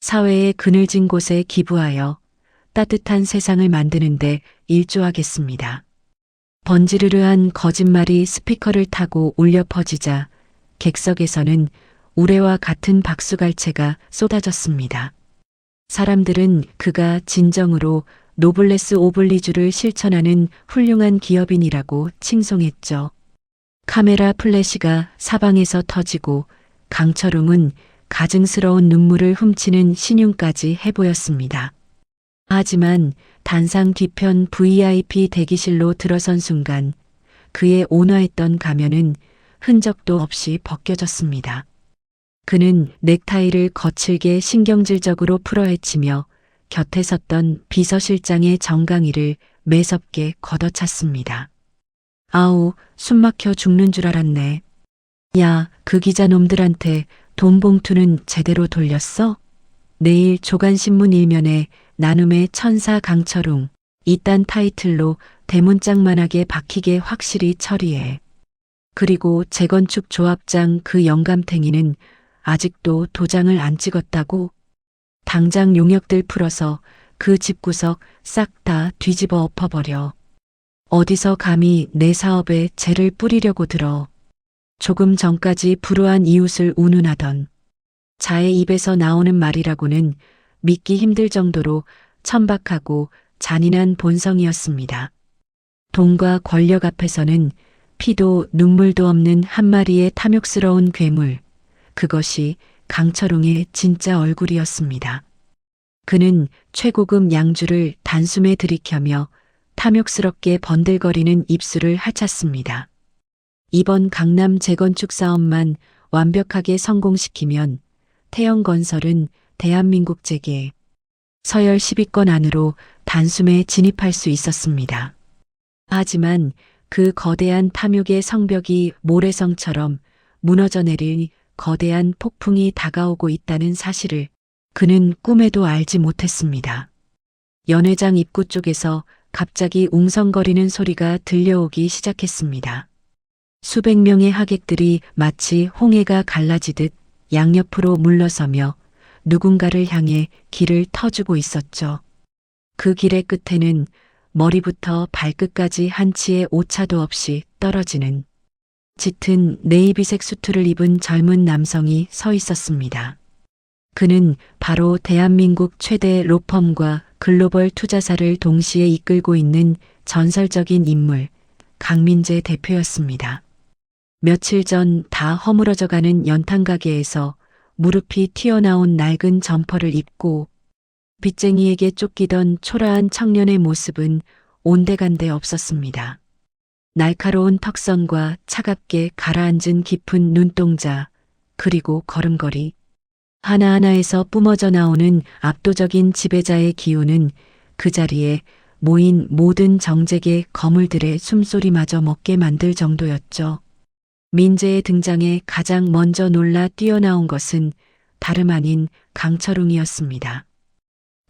사회의 그늘진 곳에 기부하여 따뜻한 세상을 만드는데 일조하겠습니다. 번지르르한 거짓말이 스피커를 타고 울려 퍼지자 객석에서는 우레와 같은 박수갈채가 쏟아졌습니다. 사람들은 그가 진정으로 노블레스 오블리주를 실천하는 훌륭한 기업인이라고 칭송했죠. 카메라 플래시가 사방에서 터지고 강철웅은 가증스러운 눈물을 훔치는 신용까지 해보였습니다. 하지만 단상 뒤편 VIP 대기실로 들어선 순간 그의 온화했던 가면은 흔적도 없이 벗겨졌습니다. 그는 넥타이를 거칠게 신경질적으로 풀어헤치며 곁에 섰던 비서실장의 정강이를 매섭게 걷어찼습니다. 아우, 숨막혀 죽는 줄 알았네. 야, 그 기자 놈들한테 돈 봉투는 제대로 돌렸어? 내일 조간신문 일면에 나눔의 천사 강철웅, 이딴 타이틀로 대문짝만하게 박히게 확실히 처리해. 그리고 재건축 조합장 그 영감탱이는 아직도 도장을 안 찍었다고? 당장 용역들 풀어서 그 집구석 싹 다 뒤집어 엎어버려. 어디서 감히 내 사업에 재를 뿌리려고 들어. 조금 전까지 불우한 이웃을 운운하던 자의 입에서 나오는 말이라고는 믿기 힘들 정도로 천박하고 잔인한 본성이었습니다. 돈과 권력 앞에서는 피도 눈물도 없는 한 마리의 탐욕스러운 괴물, 그것이 강철웅의 진짜 얼굴이었습니다. 그는 최고급 양주를 단숨에 들이켜며 탐욕스럽게 번들거리는 입술을 하찼습니다. 이번 강남 재건축 사업만 완벽하게 성공시키면 태영건설은 대한민국 재계 서열 10위권 안으로 단숨에 진입할 수 있었습니다. 하지만 그 거대한 탐욕의 성벽이 모래성처럼 무너져 내릴 거대한 폭풍이 다가오고 있다는 사실을 그는 꿈에도 알지 못했습니다. 연회장 입구 쪽에서 갑자기 웅성거리는 소리가 들려오기 시작했습니다. 수백 명의 하객들이 마치 홍해가 갈라지듯 양옆으로 물러서며 누군가를 향해 길을 터주고 있었죠. 그 길의 끝에는 머리부터 발끝까지 한 치의 오차도 없이 떨어지는 짙은 네이비색 수트를 입은 젊은 남성이 서 있었습니다. 그는 바로 대한민국 최대 로펌과 글로벌 투자사를 동시에 이끌고 있는 전설적인 인물, 강민재 대표였습니다. 며칠 전 다 허물어져가는 연탄 가게에서 무릎이 튀어나온 낡은 점퍼를 입고 빚쟁이에게 쫓기던 초라한 청년의 모습은 온데간데 없었습니다. 날카로운 턱선과 차갑게 가라앉은 깊은 눈동자, 그리고 걸음걸이. 하나하나에서 뿜어져 나오는 압도적인 지배자의 기운은 그 자리에 모인 모든 정적의 거물들의 숨소리마저 먹게 만들 정도였죠. 민재의 등장에 가장 먼저 놀라 뛰어나온 것은 다름 아닌 강철웅이었습니다.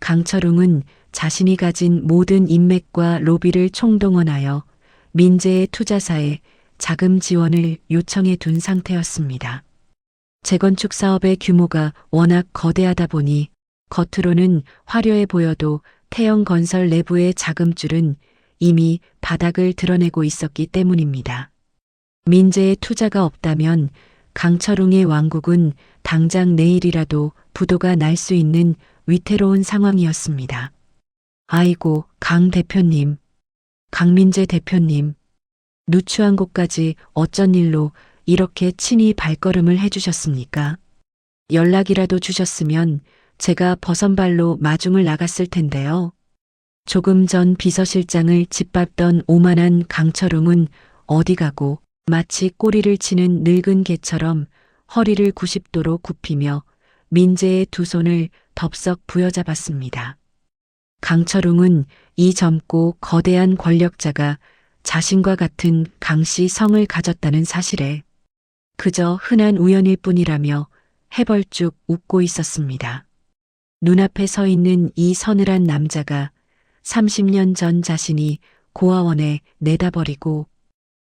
강철웅은 자신이 가진 모든 인맥과 로비를 총동원하여 민재의 투자사에 자금 지원을 요청해 둔 상태였습니다. 재건축 사업의 규모가 워낙 거대하다 보니 겉으로는 화려해 보여도 태영건설 내부의 자금줄은 이미 바닥을 드러내고 있었기 때문입니다. 민재의 투자가 없다면 강철웅의 왕국은 당장 내일이라도 부도가 날 수 있는 위태로운 상황이었습니다. 아이고, 강 대표님, 강민재 대표님, 누추한 곳까지 어쩐 일로 이렇게 친히 발걸음을 해주셨습니까? 연락이라도 주셨으면 제가 버선발로 마중을 나갔을 텐데요. 조금 전 비서실장을 짓밟던 오만한 강철웅은 어디 가고 마치 꼬리를 치는 늙은 개처럼 허리를 90도로 굽히며 민재의 두 손을 덥석 부여잡았습니다. 강철웅은 이 젊고 거대한 권력자가 자신과 같은 강씨 성을 가졌다는 사실에 그저 흔한 우연일 뿐이라며 해벌쭉 웃고 있었습니다. 눈앞에 서 있는 이 서늘한 남자가 30년 전 자신이 고아원에 내다버리고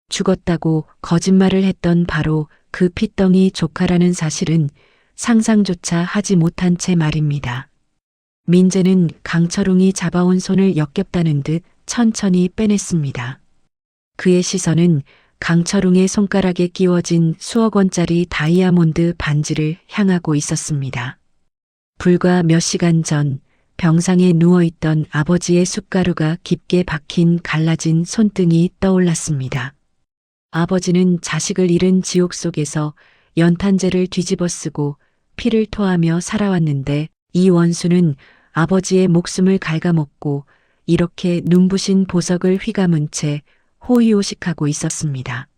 죽었다고 거짓말을 했던 바로 그 핏덩이 조카라는 사실은 상상조차 하지 못한 채 말입니다. 민재는 강철웅이 잡아온 손을 역겹다는 듯 천천히 빼냈습니다. 그의 시선은 강철웅의 손가락에 끼워진 수억 원짜리 다이아몬드 반지를 향하고 있었습니다. 불과 몇 시간 전 병상에 누워있던 아버지의 숟가루가 깊게 박힌 갈라진 손등이 떠올랐습니다. 아버지는 자식을 잃은 지옥 속에서 연탄재를 뒤집어 쓰고 피를 토하며 살아왔는데 이 원수는 아버지의 목숨을 갉아먹고 이렇게 눈부신 보석을 휘감은 채 호의호식하고 있었습니다.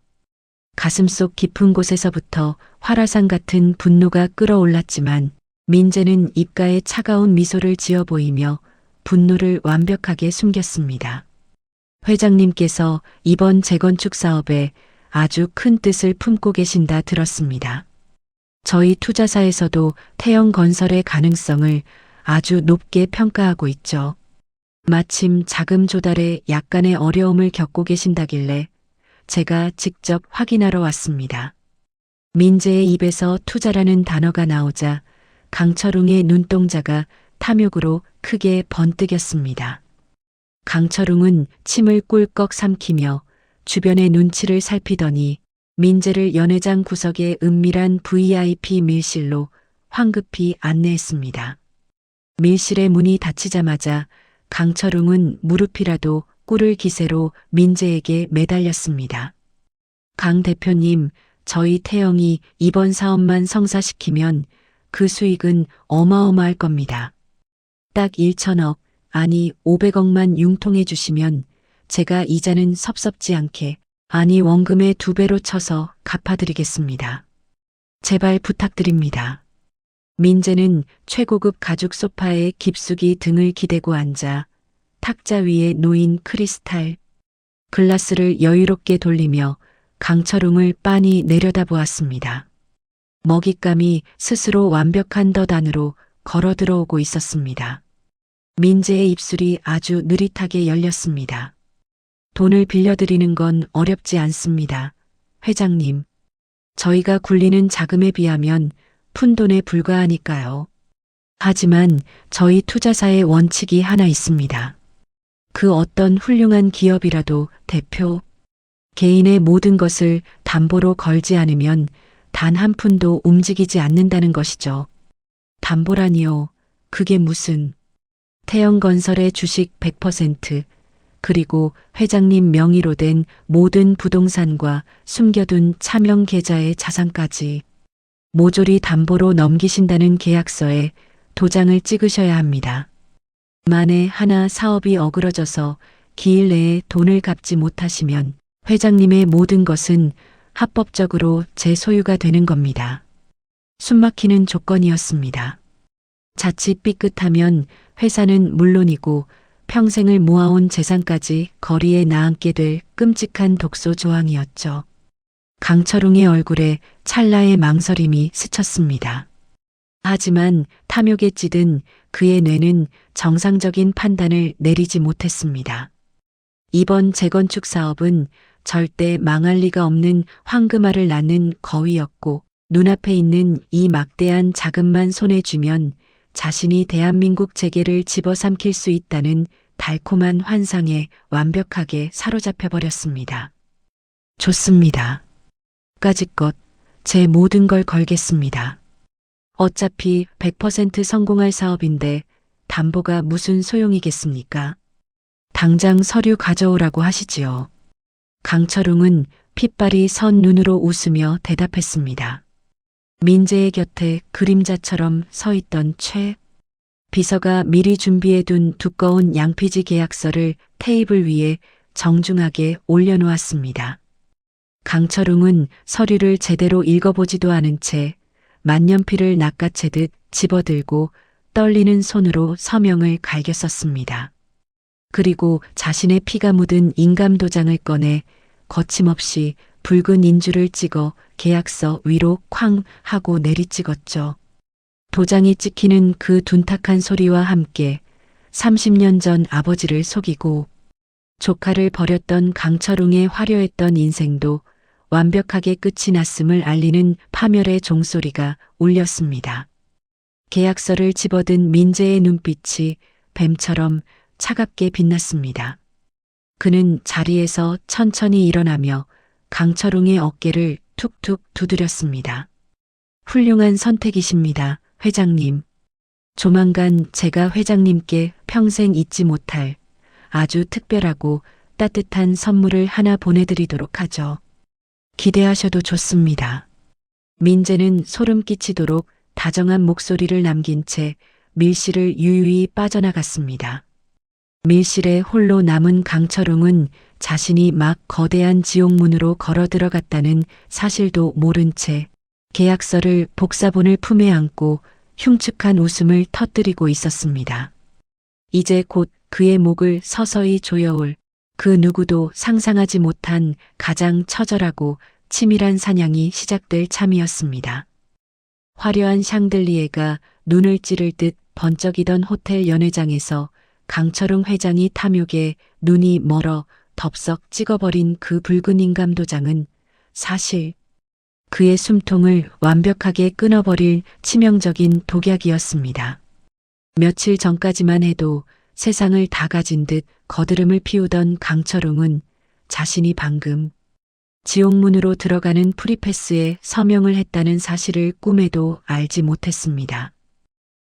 가슴속 깊은 곳에서부터 화라산 같은 분노가 끓어올랐지만 민재는 입가에 차가운 미소를 지어 보이며 분노를 완벽하게 숨겼습니다. 회장님께서 이번 재건축 사업에 아주 큰 뜻을 품고 계신다 들었습니다. 저희 투자사에서도 태영건설의 가능성을 아주 높게 평가하고 있죠. 마침 자금 조달에 약간의 어려움을 겪고 계신다길래 제가 직접 확인하러 왔습니다. 민재의 입에서 투자라는 단어가 나오자 강철웅의 눈동자가 탐욕으로 크게 번뜩였습니다. 강철웅은 침을 꿀꺽 삼키며 주변의 눈치를 살피더니 민재를 연회장 구석의 은밀한 VIP 밀실로 황급히 안내했습니다. 밀실의 문이 닫히자마자 강철웅은 무릎이라도 꿇을 기세로 민재에게 매달렸습니다. 강 대표님, 저희 태영이 이번 사업만 성사시키면 그 수익은 어마어마할 겁니다. 딱 1천억, 아니 500억만 융통해 주시면 제가 이자는 섭섭지 않게, 아니 원금의 2배로 쳐서 갚아드리겠습니다. 제발 부탁드립니다. 민재는 최고급 가죽 소파에 깊숙이 등을 기대고 앉아 탁자 위에 놓인 크리스탈 글라스를 여유롭게 돌리며 강철웅을 빤히 내려다보았습니다. 먹잇감이 스스로 완벽한 덫 안으로 걸어 들어오고 있었습니다. 민재의 입술이 아주 느릿하게 열렸습니다. 돈을 빌려드리는 건 어렵지 않습니다. 회장님, 저희가 굴리는 자금에 비하면 푼돈에 불과하니까요. 하지만 저희 투자사의 원칙이 하나 있습니다. 그 어떤 훌륭한 기업이라도 대표, 개인의 모든 것을 담보로 걸지 않으면 단 한 푼도 움직이지 않는다는 것이죠. 담보라니요. 그게 무슨 태영건설의 주식 100%, 그리고 회장님 명의로 된 모든 부동산과 숨겨둔 차명 계좌의 자산까지 모조리 담보로 넘기신다는 계약서에 도장을 찍으셔야 합니다. 만에 하나 사업이 어그러져서 기일 내에 돈을 갚지 못하시면 회장님의 모든 것은 합법적으로 제 소유가 되는 겁니다. 숨막히는 조건이었습니다. 자칫 삐끗하면 회사는 물론이고 평생을 모아온 재산까지 거리에 나앉게 될 끔찍한 독소 조항이었죠. 강철웅의 얼굴에 찰나의 망설임이 스쳤습니다. 하지만 탐욕에 찌든 그의 뇌는 정상적인 판단을 내리지 못했습니다. 이번 재건축 사업은 절대 망할 리가 없는 황금알을 낳는 거위였고 눈앞에 있는 이 막대한 자금만 손에 쥐면 자신이 대한민국 재계를 집어삼킬 수 있다는 달콤한 환상에 완벽하게 사로잡혀 버렸습니다. 좋습니다. 까짓것 제 모든 걸 걸겠습니다. 어차피 100% 성공할 사업인데 담보가 무슨 소용이겠습니까? 당장 서류 가져오라고 하시지요. 강철웅은 핏발이 선 눈으로 웃으며 대답했습니다. 민재의 곁에 그림자처럼 서 있던 최 비서가 미리 준비해둔 두꺼운 양피지 계약서를 테이블 위에 정중하게 올려놓았습니다. 강철웅은 서류를 제대로 읽어보지도 않은 채 만년필을 낚아채듯 집어들고 떨리는 손으로 서명을 갈겨 썼습니다. 그리고 자신의 피가 묻은 인감도장을 꺼내 거침없이 붉은 인주를 찍어 계약서 위로 쾅 하고 내리찍었죠. 도장이 찍히는 그 둔탁한 소리와 함께 30년 전 아버지를 속이고 조카를 버렸던 강철웅의 화려했던 인생도 완벽하게 끝이 났음을 알리는 파멸의 종소리가 울렸습니다. 계약서를 집어든 민재의 눈빛이 뱀처럼 차갑게 빛났습니다. 그는 자리에서 천천히 일어나며 강철웅의 어깨를 툭툭 두드렸습니다. 훌륭한 선택이십니다, 회장님. 조만간 제가 회장님께 평생 잊지 못할 아주 특별하고 따뜻한 선물을 하나 보내드리도록 하죠. 기대하셔도 좋습니다. 민재는 소름 끼치도록 다정한 목소리를 남긴 채 밀실을 유유히 빠져나갔습니다. 밀실에 홀로 남은 강철웅은 자신이 막 거대한 지옥문으로 걸어 들어갔다는 사실도 모른 채 계약서를 복사본을 품에 안고 흉측한 웃음을 터뜨리고 있었습니다. 이제 곧 그의 목을 서서히 조여올 그 누구도 상상하지 못한 가장 처절하고 치밀한 사냥이 시작될 참이었습니다. 화려한 샹들리에가 눈을 찌를 듯 번쩍이던 호텔 연회장에서 강철웅 회장이 탐욕에 눈이 멀어 덥석 찍어버린 그 붉은 인감도장은 사실 그의 숨통을 완벽하게 끊어버릴 치명적인 독약이었습니다. 며칠 전까지만 해도 세상을 다 가진 듯 거드름을 피우던 강철웅은 자신이 방금 지옥문으로 들어가는 프리패스에 서명을 했다는 사실을 꿈에도 알지 못했습니다.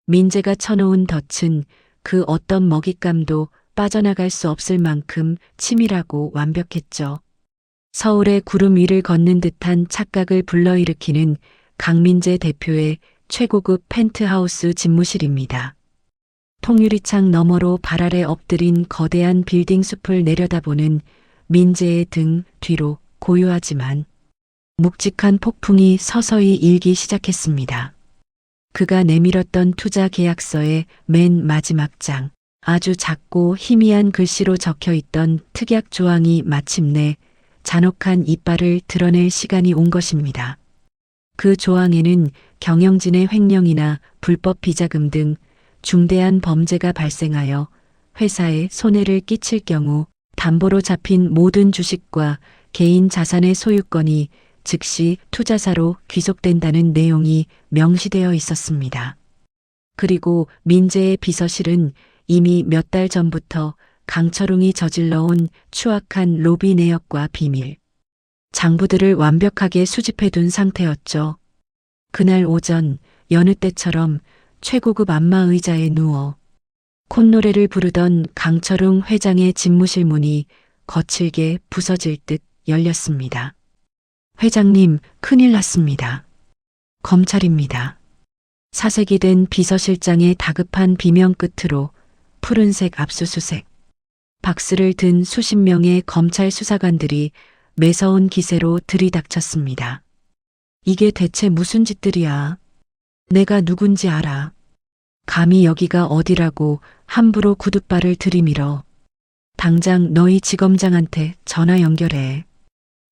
민재가 쳐놓은 덫은 그 어떤 먹잇감도 빠져나갈 수 없을 만큼 치밀하고 완벽했죠. 서울의 구름 위를 걷는 듯한 착각을 불러일으키는 강민재 대표의 최고급 펜트하우스 집무실입니다. 통유리창 너머로 발 아래 엎드린 거대한 빌딩 숲을 내려다보는 민재의 등 뒤로 고요하지만 묵직한 폭풍이 서서히 일기 시작했습니다. 그가 내밀었던 투자 계약서의 맨 마지막 장, 아주 작고 희미한 글씨로 적혀 있던 특약 조항이 마침내 잔혹한 이빨을 드러낼 시간이 온 것입니다. 그 조항에는 경영진의 횡령이나 불법 비자금 등 중대한 범죄가 발생하여 회사에 손해를 끼칠 경우 담보로 잡힌 모든 주식과 개인 자산의 소유권이 즉시 투자사로 귀속된다는 내용이 명시되어 있었습니다. 그리고 민재의 비서실은 이미 몇 달 전부터 강철웅이 저질러온 추악한 로비 내역과 비밀, 장부들을 완벽하게 수집해둔 상태였죠. 그날 오전 여느 때처럼 최고급 안마 의자에 누워 콧노래를 부르던 강철웅 회장의 집무실 문이 거칠게 부서질 듯 열렸습니다. 회장님, 큰일 났습니다. 검찰입니다. 사색이 된 비서실장의 다급한 비명 끝으로 푸른색 압수수색, 박스를 든 수십 명의 검찰 수사관들이 매서운 기세로 들이닥쳤습니다. 이게 대체 무슨 짓들이야? 내가 누군지 알아. 감히 여기가 어디라고 함부로 구둣발을 들이밀어. 당장 너희 지검장한테 전화 연결해.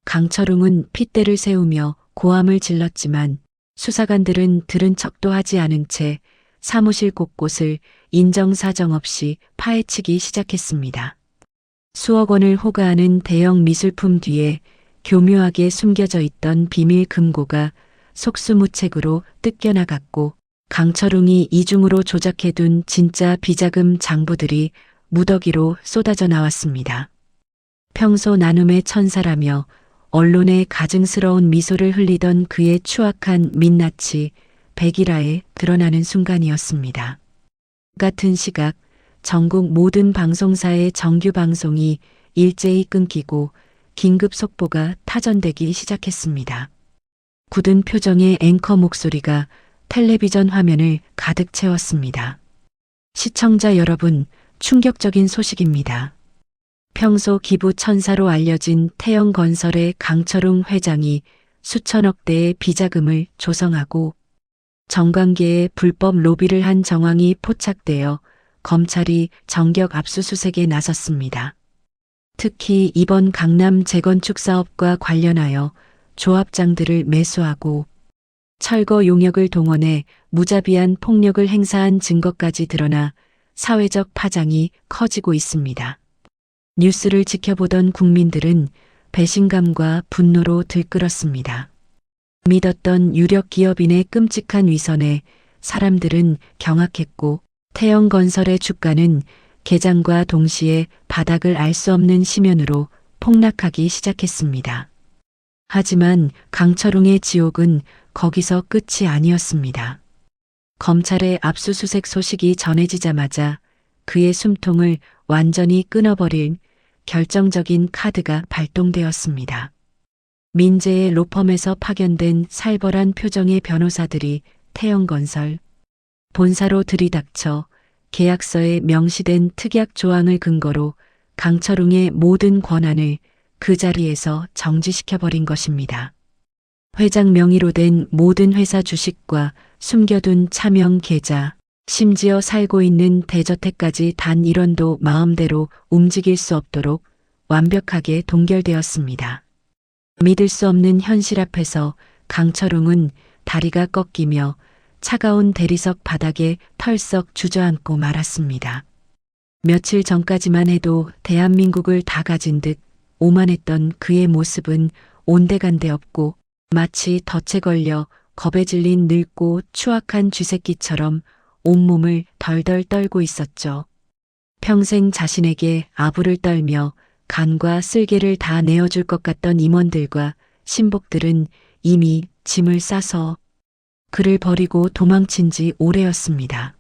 강철웅은 핏대를 세우며 고함을 질렀지만 수사관들은 들은 척도 하지 않은 채 사무실 곳곳을 인정사정 없이 파헤치기 시작했습니다. 수억 원을 호가하는 대형 미술품 뒤에 교묘하게 숨겨져 있던 비밀 금고가 속수무책으로 뜯겨나갔고 강철웅이 이중으로 조작해둔 진짜 비자금 장부들이 무더기로 쏟아져 나왔습니다. 평소 나눔의 천사라며 언론에 가증스러운 미소를 흘리던 그의 추악한 민낯이 백일화에 드러나는 순간이었습니다. 같은 시각 전국 모든 방송사의 정규 방송이 일제히 끊기고 긴급 속보가 타전되기 시작했습니다. 굳은 표정의 앵커 목소리가 텔레비전 화면을 가득 채웠습니다. 시청자 여러분, 충격적인 소식입니다. 평소 기부 천사로 알려진 태영건설의 강철웅 회장이 수천억 대의 비자금을 조성하고 정관계에 불법 로비를 한 정황이 포착되어 검찰이 전격 압수수색에 나섰습니다. 특히 이번 강남 재건축 사업과 관련하여 조합장들을 매수하고 철거 용역을 동원해 무자비한 폭력을 행사한 증거까지 드러나 사회적 파장이 커지고 있습니다. 뉴스를 지켜보던 국민들은 배신감과 분노로 들끓었습니다. 믿었던 유력 기업인의 끔찍한 위선에 사람들은 경악했고 태영건설의 주가는 개장과 동시에 바닥을 알 수 없는 심연으로 폭락하기 시작했습니다. 하지만 강철웅의 지옥은 거기서 끝이 아니었습니다. 검찰의 압수수색 소식이 전해지자마자 그의 숨통을 완전히 끊어버릴 결정적인 카드가 발동되었습니다. 민재의 로펌에서 파견된 살벌한 표정의 변호사들이 태영건설 본사로 들이닥쳐 계약서에 명시된 특약 조항을 근거로 강철웅의 모든 권한을 그 자리에서 정지시켜버린 것입니다. 회장 명의로 된 모든 회사 주식과 숨겨둔 차명 계좌, 심지어 살고 있는 대저택까지 단 1원도 마음대로 움직일 수 없도록 완벽하게 동결되었습니다. 믿을 수 없는 현실 앞에서 강철웅은 다리가 꺾이며 차가운 대리석 바닥에 털썩 주저앉고 말았습니다. 며칠 전까지만 해도 대한민국을 다 가진 듯 오만했던 그의 모습은 온데간데 없고 마치 덫에 걸려 겁에 질린 늙고 추악한 쥐새끼처럼 온몸을 덜덜 떨고 있었죠. 평생 자신에게 아부를 떨며 간과 쓸개를 다 내어줄 것 같던 임원들과 신복들은 이미 짐을 싸서 그를 버리고 도망친 지 오래였습니다.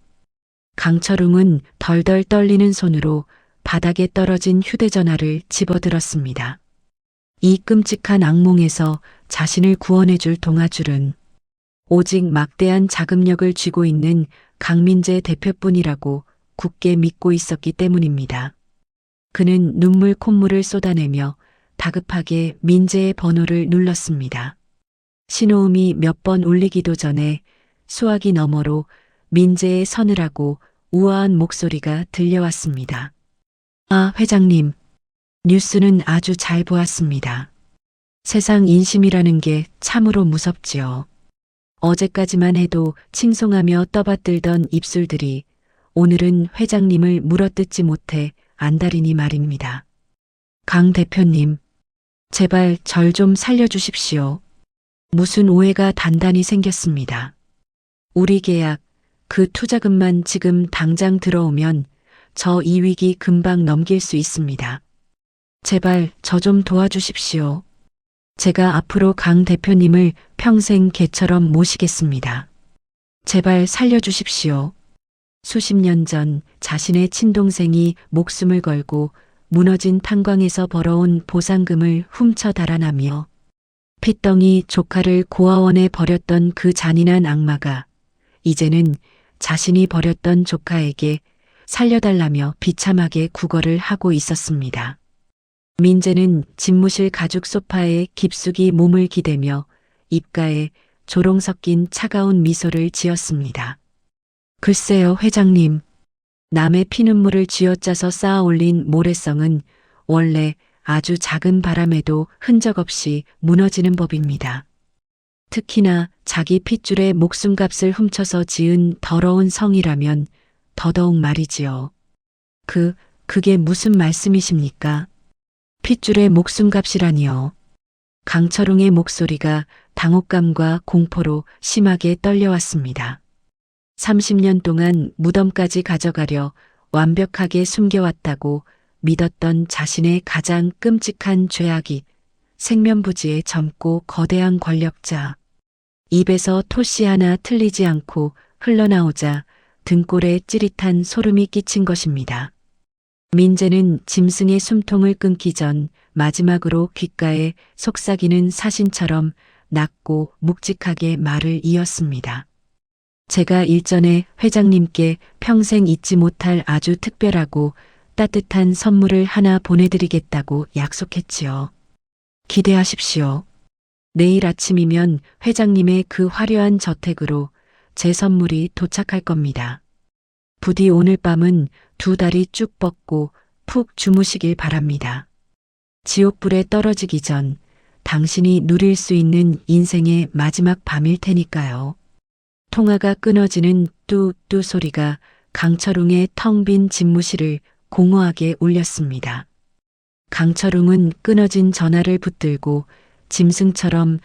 강철웅은 덜덜 떨리는 손으로 바닥에 떨어진 휴대전화를 집어들었습니다. 이 끔찍한 악몽에서 자신을 구원해줄 동아줄은 오직 막대한 자금력을 쥐고 있는 강민재 대표뿐이라고 굳게 믿고 있었기 때문입니다. 그는 눈물 콧물을 쏟아내며 다급하게 민재의 번호를 눌렀습니다. 신호음이 몇 번 울리기도 전에 수화기 너머로 민재의 서늘하고 우아한 목소리가 들려왔습니다. 아, 회장님. 뉴스는 아주 잘 보았습니다. 세상 인심이라는 게 참으로 무섭지요. 어제까지만 해도 칭송하며 떠받들던 입술들이 오늘은 회장님을 물어뜯지 못해 안달이니 말입니다. 강 대표님, 제발 절 좀 살려주십시오. 무슨 오해가 단단히 생겼습니다. 우리 계약, 그 투자금만 지금 당장 들어오면 저 이 위기 금방 넘길 수 있습니다. 제발 저 좀 도와주십시오. 제가 앞으로 강 대표님을 평생 개처럼 모시겠습니다. 제발 살려주십시오. 수십 년 전 자신의 친동생이 목숨을 걸고 무너진 탄광에서 벌어온 보상금을 훔쳐 달아나며 핏덩이 조카를 고아원에 버렸던 그 잔인한 악마가 이제는 자신이 버렸던 조카에게 살려달라며 비참하게 구걸을 하고 있었습니다. 민재는 집무실 가죽 소파에 깊숙이 몸을 기대며 입가에 조롱 섞인 차가운 미소를 지었습니다. 글쎄요, 회장님. 남의 피눈물을 쥐어짜서 쌓아 올린 모래성은 원래 아주 작은 바람에도 흔적 없이 무너지는 법입니다. 특히나 자기 핏줄의 목숨값을 훔쳐서 지은 더러운 성이라면 더더욱 말이지요. 그게 무슨 말씀이십니까? 핏줄의 목숨값이라니요. 강철웅의 목소리가 당혹감과 공포로 심하게 떨려왔습니다. 30년 동안 무덤까지 가져가려 완벽하게 숨겨왔다고 믿었던 자신의 가장 끔찍한 죄악이 생면부지에 젊고 거대한 권력자. 입에서 토씨 하나 틀리지 않고 흘러나오자 등골에 찌릿한 소름이 끼친 것입니다. 민재는 짐승의 숨통을 끊기 전 마지막으로 귓가에 속삭이는 사신처럼 낮고 묵직하게 말을 이었습니다. 제가 일전에 회장님께 평생 잊지 못할 아주 특별하고 따뜻한 선물을 하나 보내드리겠다고 약속했지요. 기대하십시오. 내일 아침이면 회장님의 그 화려한 저택으로 제 선물이 도착할 겁니다. 부디 오늘 밤은 두 다리 쭉 뻗고 푹 주무시길 바랍니다. 지옥불에 떨어지기 전 당신이 누릴 수 있는 인생의 마지막 밤일 테니까요. 통화가 끊어지는 뚜뚜 소리가 강철웅의 텅 빈 집무실을 공허하게 울렸습니다. 강철웅은 끊어진 전화를 붙들고 짐승처럼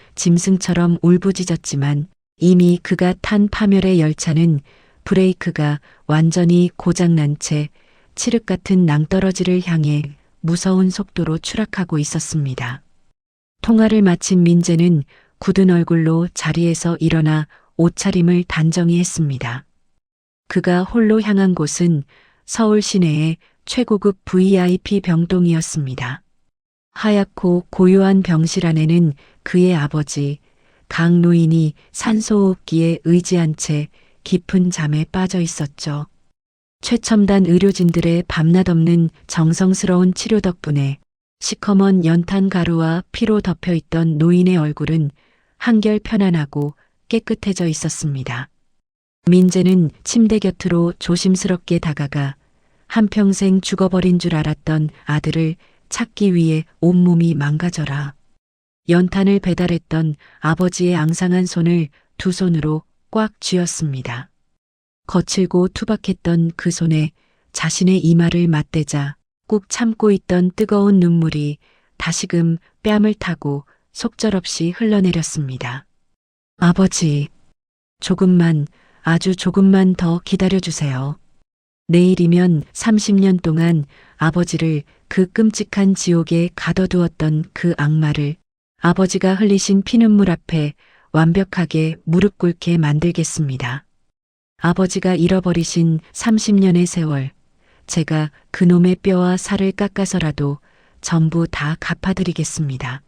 울부짖었지만 이미 그가 탄 파멸의 열차는 브레이크가 완전히 고장난 채 칠흑 같은 낭떠러지를 향해 무서운 속도로 추락하고 있었습니다. 통화를 마친 민재는 굳은 얼굴로 자리에서 일어나 옷차림을 단정히 했습니다. 그가 홀로 향한 곳은 서울 시내의 최고급 VIP 병동이었습니다. 하얗고 고요한 병실 안에는 그의 아버지 강 노인이 산소호흡기에 의지한 채 깊은 잠에 빠져 있었죠. 최첨단 의료진들의 밤낮 없는 정성스러운 치료 덕분에 시커먼 연탄 가루와 피로 덮여 있던 노인의 얼굴은 한결 편안하고 깨끗해져 있었습니다. 민재는 침대 곁으로 조심스럽게 다가가 한평생 죽어버린 줄 알았던 아들을 찾기 위해 온몸이 망가져라. 연탄을 배달했던 아버지의 앙상한 손을 두 손으로 꽉 쥐었습니다. 거칠고 투박했던 그 손에 자신의 이마를 맞대자 꾹 참고 있던 뜨거운 눈물이 다시금 뺨을 타고 속절없이 흘러내렸습니다. 아버지, 조금만, 아주 조금만 더 기다려주세요. 내일이면 30년 동안 아버지를 그 끔찍한 지옥에 가둬두었던 그 악마를 아버지가 흘리신 피눈물 앞에 완벽하게 무릎 꿇게 만들겠습니다. 아버지가 잃어버리신 30년의 세월, 제가 그놈의 뼈와 살을 깎아서라도 전부 다 갚아드리겠습니다.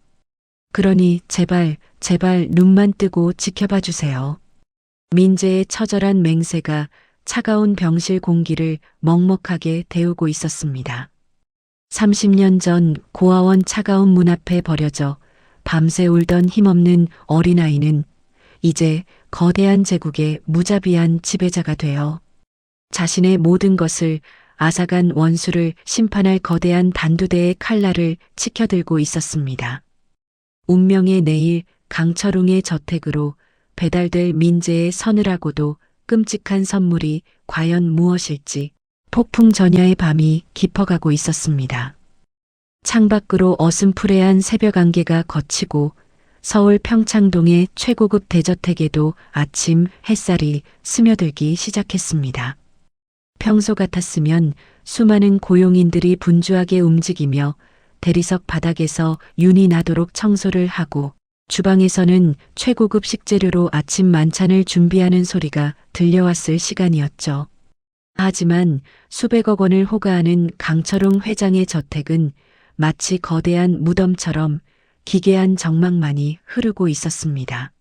그러니 제발 눈만 뜨고 지켜봐 주세요. 민재의 처절한 맹세가 차가운 병실 공기를 먹먹하게 데우고 있었습니다. 30년 전 고아원 차가운 문 앞에 버려져 밤새 울던 힘없는 어린아이는 이제 거대한 제국의 무자비한 지배자가 되어 자신의 모든 것을 앗아간 원수를 심판할 거대한 단두대의 칼날을 치켜들고 있었습니다. 운명의 내일 강철웅의 저택으로 배달될 민재의 서늘하고도 끔찍한 선물이 과연 무엇일지 폭풍 전야의 밤이 깊어가고 있었습니다. 창밖으로 어슴푸레한 새벽 안개가 걷히고 서울 평창동의 최고급 대저택에도 아침 햇살이 스며들기 시작했습니다. 평소 같았으면 수많은 고용인들이 분주하게 움직이며 대리석 바닥에서 윤이 나도록 청소를 하고 주방에서는 최고급 식재료로 아침 만찬을 준비하는 소리가 들려왔을 시간이었죠. 하지만 수백억 원을 호가하는 강철웅 회장의 저택은 마치 거대한 무덤처럼 기괴한 정막만이 흐르고 있었습니다.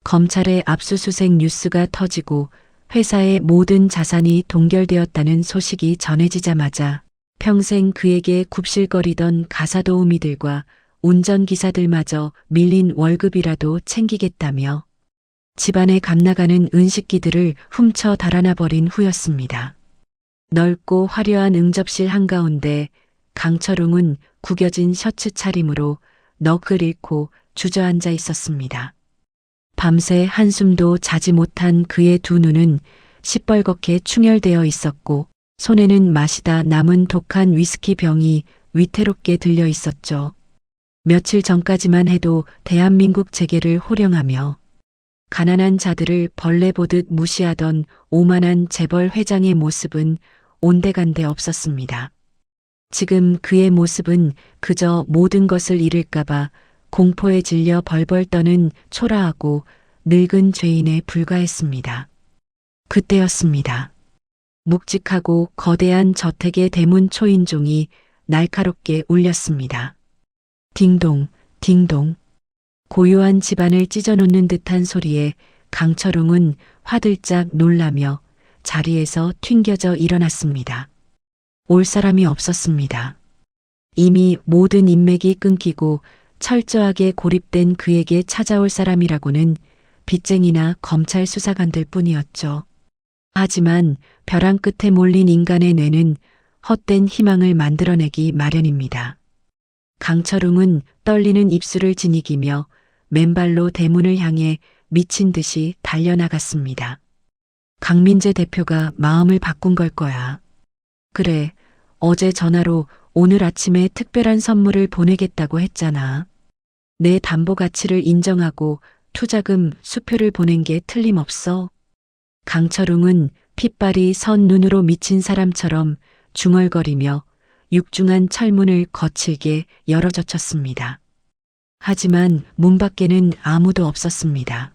검찰의 압수수색 뉴스가 터지고 회사의 모든 자산이 동결되었다는 소식이 전해지자마자 평생 그에게 굽실거리던 가사도우미들과 운전기사들마저 밀린 월급이라도 챙기겠다며 집안에 감나가는 은식기들을 훔쳐 달아나 버린 후였습니다. 넓고 화려한 응접실 한가운데 강철웅은 구겨진 셔츠 차림으로 넋을 잃고 주저앉아 있었습니다. 밤새 한숨도 자지 못한 그의 두 눈은 시뻘겋게 충혈되어 있었고 손에는 마시다 남은 독한 위스키 병이 위태롭게 들려 있었죠. 며칠 전까지만 해도 대한민국 재계를 호령하며 가난한 자들을 벌레 보듯 무시하던 오만한 재벌 회장의 모습은 온데간데 없었습니다. 지금 그의 모습은 그저 모든 것을 잃을까봐 공포에 질려 벌벌 떠는 초라하고 늙은 죄인에 불과했습니다. 그때였습니다. 묵직하고 거대한 저택의 대문 초인종이 날카롭게 울렸습니다. 딩동, 딩동. 고요한 집안을 찢어놓는 듯한 소리에 강철웅은 화들짝 놀라며 자리에서 튕겨져 일어났습니다. 올 사람이 없었습니다. 이미 모든 인맥이 끊기고 철저하게 고립된 그에게 찾아올 사람이라고는 빚쟁이나 검찰 수사관들 뿐이었죠. 하지만 벼랑 끝에 몰린 인간의 뇌는 헛된 희망을 만들어내기 마련입니다. 강철웅은 떨리는 입술을 지니기며 맨발로 대문을 향해 미친 듯이 달려나갔습니다. 강민재 대표가 마음을 바꾼 걸 거야. 그래, 어제 전화로 오늘 아침에 특별한 선물을 보내겠다고 했잖아. 내 담보 가치를 인정하고 투자금 수표를 보낸 게 틀림없어. 강철웅은 핏발이 선 눈으로 미친 사람처럼 중얼거리며 육중한 철문을 거칠게 열어젖혔습니다. 하지만 문 밖에는 아무도 없었습니다.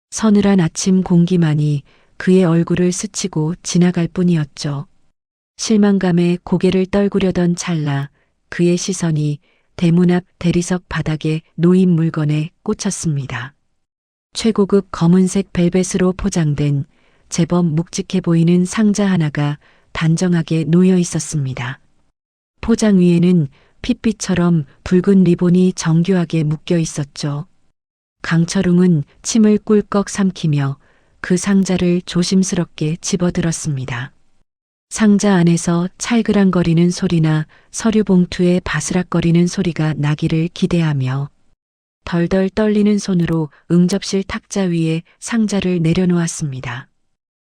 서늘한 아침 공기만이 그의 얼굴을 스치고 지나갈 뿐이었죠. 실망감에 고개를 떨구려던 찰나 그의 시선이 대문 앞 대리석 바닥에 놓인 물건에 꽂혔습니다. 최고급 검은색 벨벳으로 포장된 제법 묵직해 보이는 상자 하나가 단정하게 놓여 있었습니다. 포장 위에는 핏빛처럼 붉은 리본이 정교하게 묶여 있었죠. 강철웅은 침을 꿀꺽 삼키며 그 상자를 조심스럽게 집어들었습니다. 상자 안에서 찰그랑거리는 소리나 서류 봉투의 바스락거리는 소리가 나기를 기대하며 덜덜 떨리는 손으로 응접실 탁자 위에 상자를 내려놓았습니다.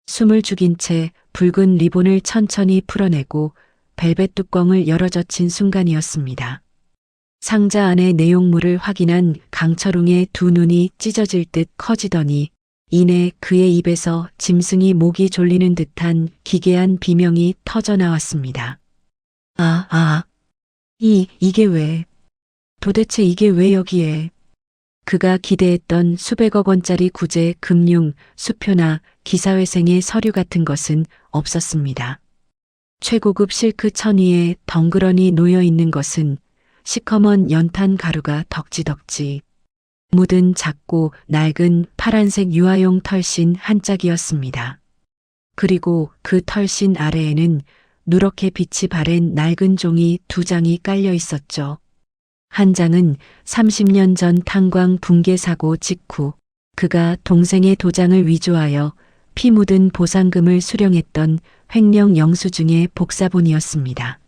숨을 죽인 채 붉은 리본을 천천히 풀어내고 벨벳 뚜껑을 열어젖힌 순간이었습니다. 상자 안의 내용물을 확인한 강철웅의 두 눈이 찢어질 듯 커지더니 이내 그의 입에서 짐승이 목이 졸리는 듯한 기괴한 비명이 터져 나왔습니다. 이게 왜? 도대체 이게 왜 여기에? 그가 기대했던 수백억 원짜리 구제, 금융, 수표나 기사회생의 서류 같은 것은 없었습니다. 최고급 실크 천위에 덩그러니 놓여 있는 것은 시커먼 연탄 가루가 덕지덕지 묻은 작고 낡은 파란색 유아용 털신 한 짝이었습니다. 그리고 그 털신 아래에는 누렇게 빛이 바랜 낡은 종이 두 장이 깔려 있었죠. 한 장은 30년 전 탄광 붕괴 사고 직후 그가 동생의 도장을 위조하여 피 묻은 보상금을 수령했던 횡령 영수증의 복사본이었습니다.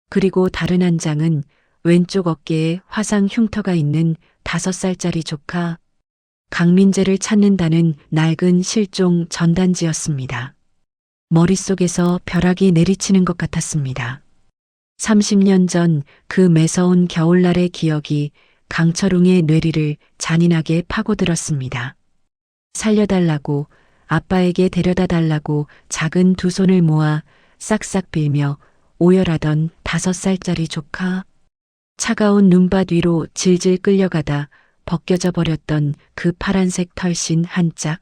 그리고 다른 한 장은 왼쪽 어깨에 화상 흉터가 있는 5살짜리 조카 강민재를 찾는다는 낡은 실종 전단지였습니다. 머릿속에서 벼락이 내리치는 것 같았습니다. 30년 전 그 매서운 겨울날의 기억이 강철웅의 뇌리를 잔인하게 파고들었습니다. 살려달라고, 아빠에게 데려다 달라고 작은 두 손을 모아 싹싹 빌며 오열하던 5살짜리 조카. 차가운 눈밭 위로 질질 끌려가다 벗겨져 버렸던 그 파란색 털신 한 짝.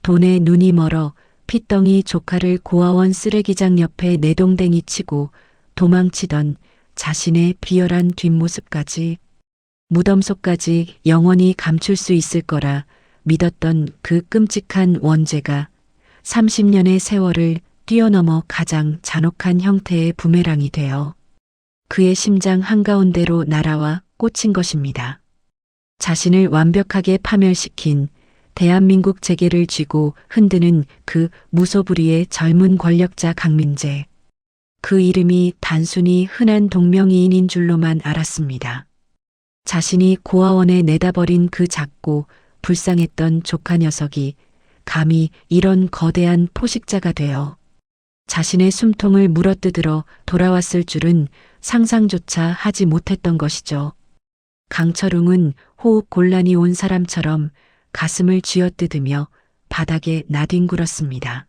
돈에 눈이 멀어 핏덩이 조카를 고아원 쓰레기장 옆에 내동댕이 치고 도망치던 자신의 비열한 뒷모습까지, 무덤 속까지 영원히 감출 수 있을 거라 믿었던 그 끔찍한 원죄가 30년의 세월을 뛰어넘어 가장 잔혹한 형태의 부메랑이 되어 그의 심장 한가운데로 날아와 꽂힌 것입니다. 자신을 완벽하게 파멸시킨 대한민국 재계를 쥐고 흔드는 그 무소불위의 젊은 권력자 강민재. 그 이름이 단순히 흔한 동명이인인 줄로만 알았습니다. 자신이 고아원에 내다버린 그 작고 불쌍했던 조카 녀석이 감히 이런 거대한 포식자가 되어 자신의 숨통을 물어뜯으러 돌아왔을 줄은 상상조차 하지 못했던 것이죠. 강철웅은 호흡 곤란이 온 사람처럼 가슴을 쥐어뜯으며 바닥에 나뒹굴었습니다.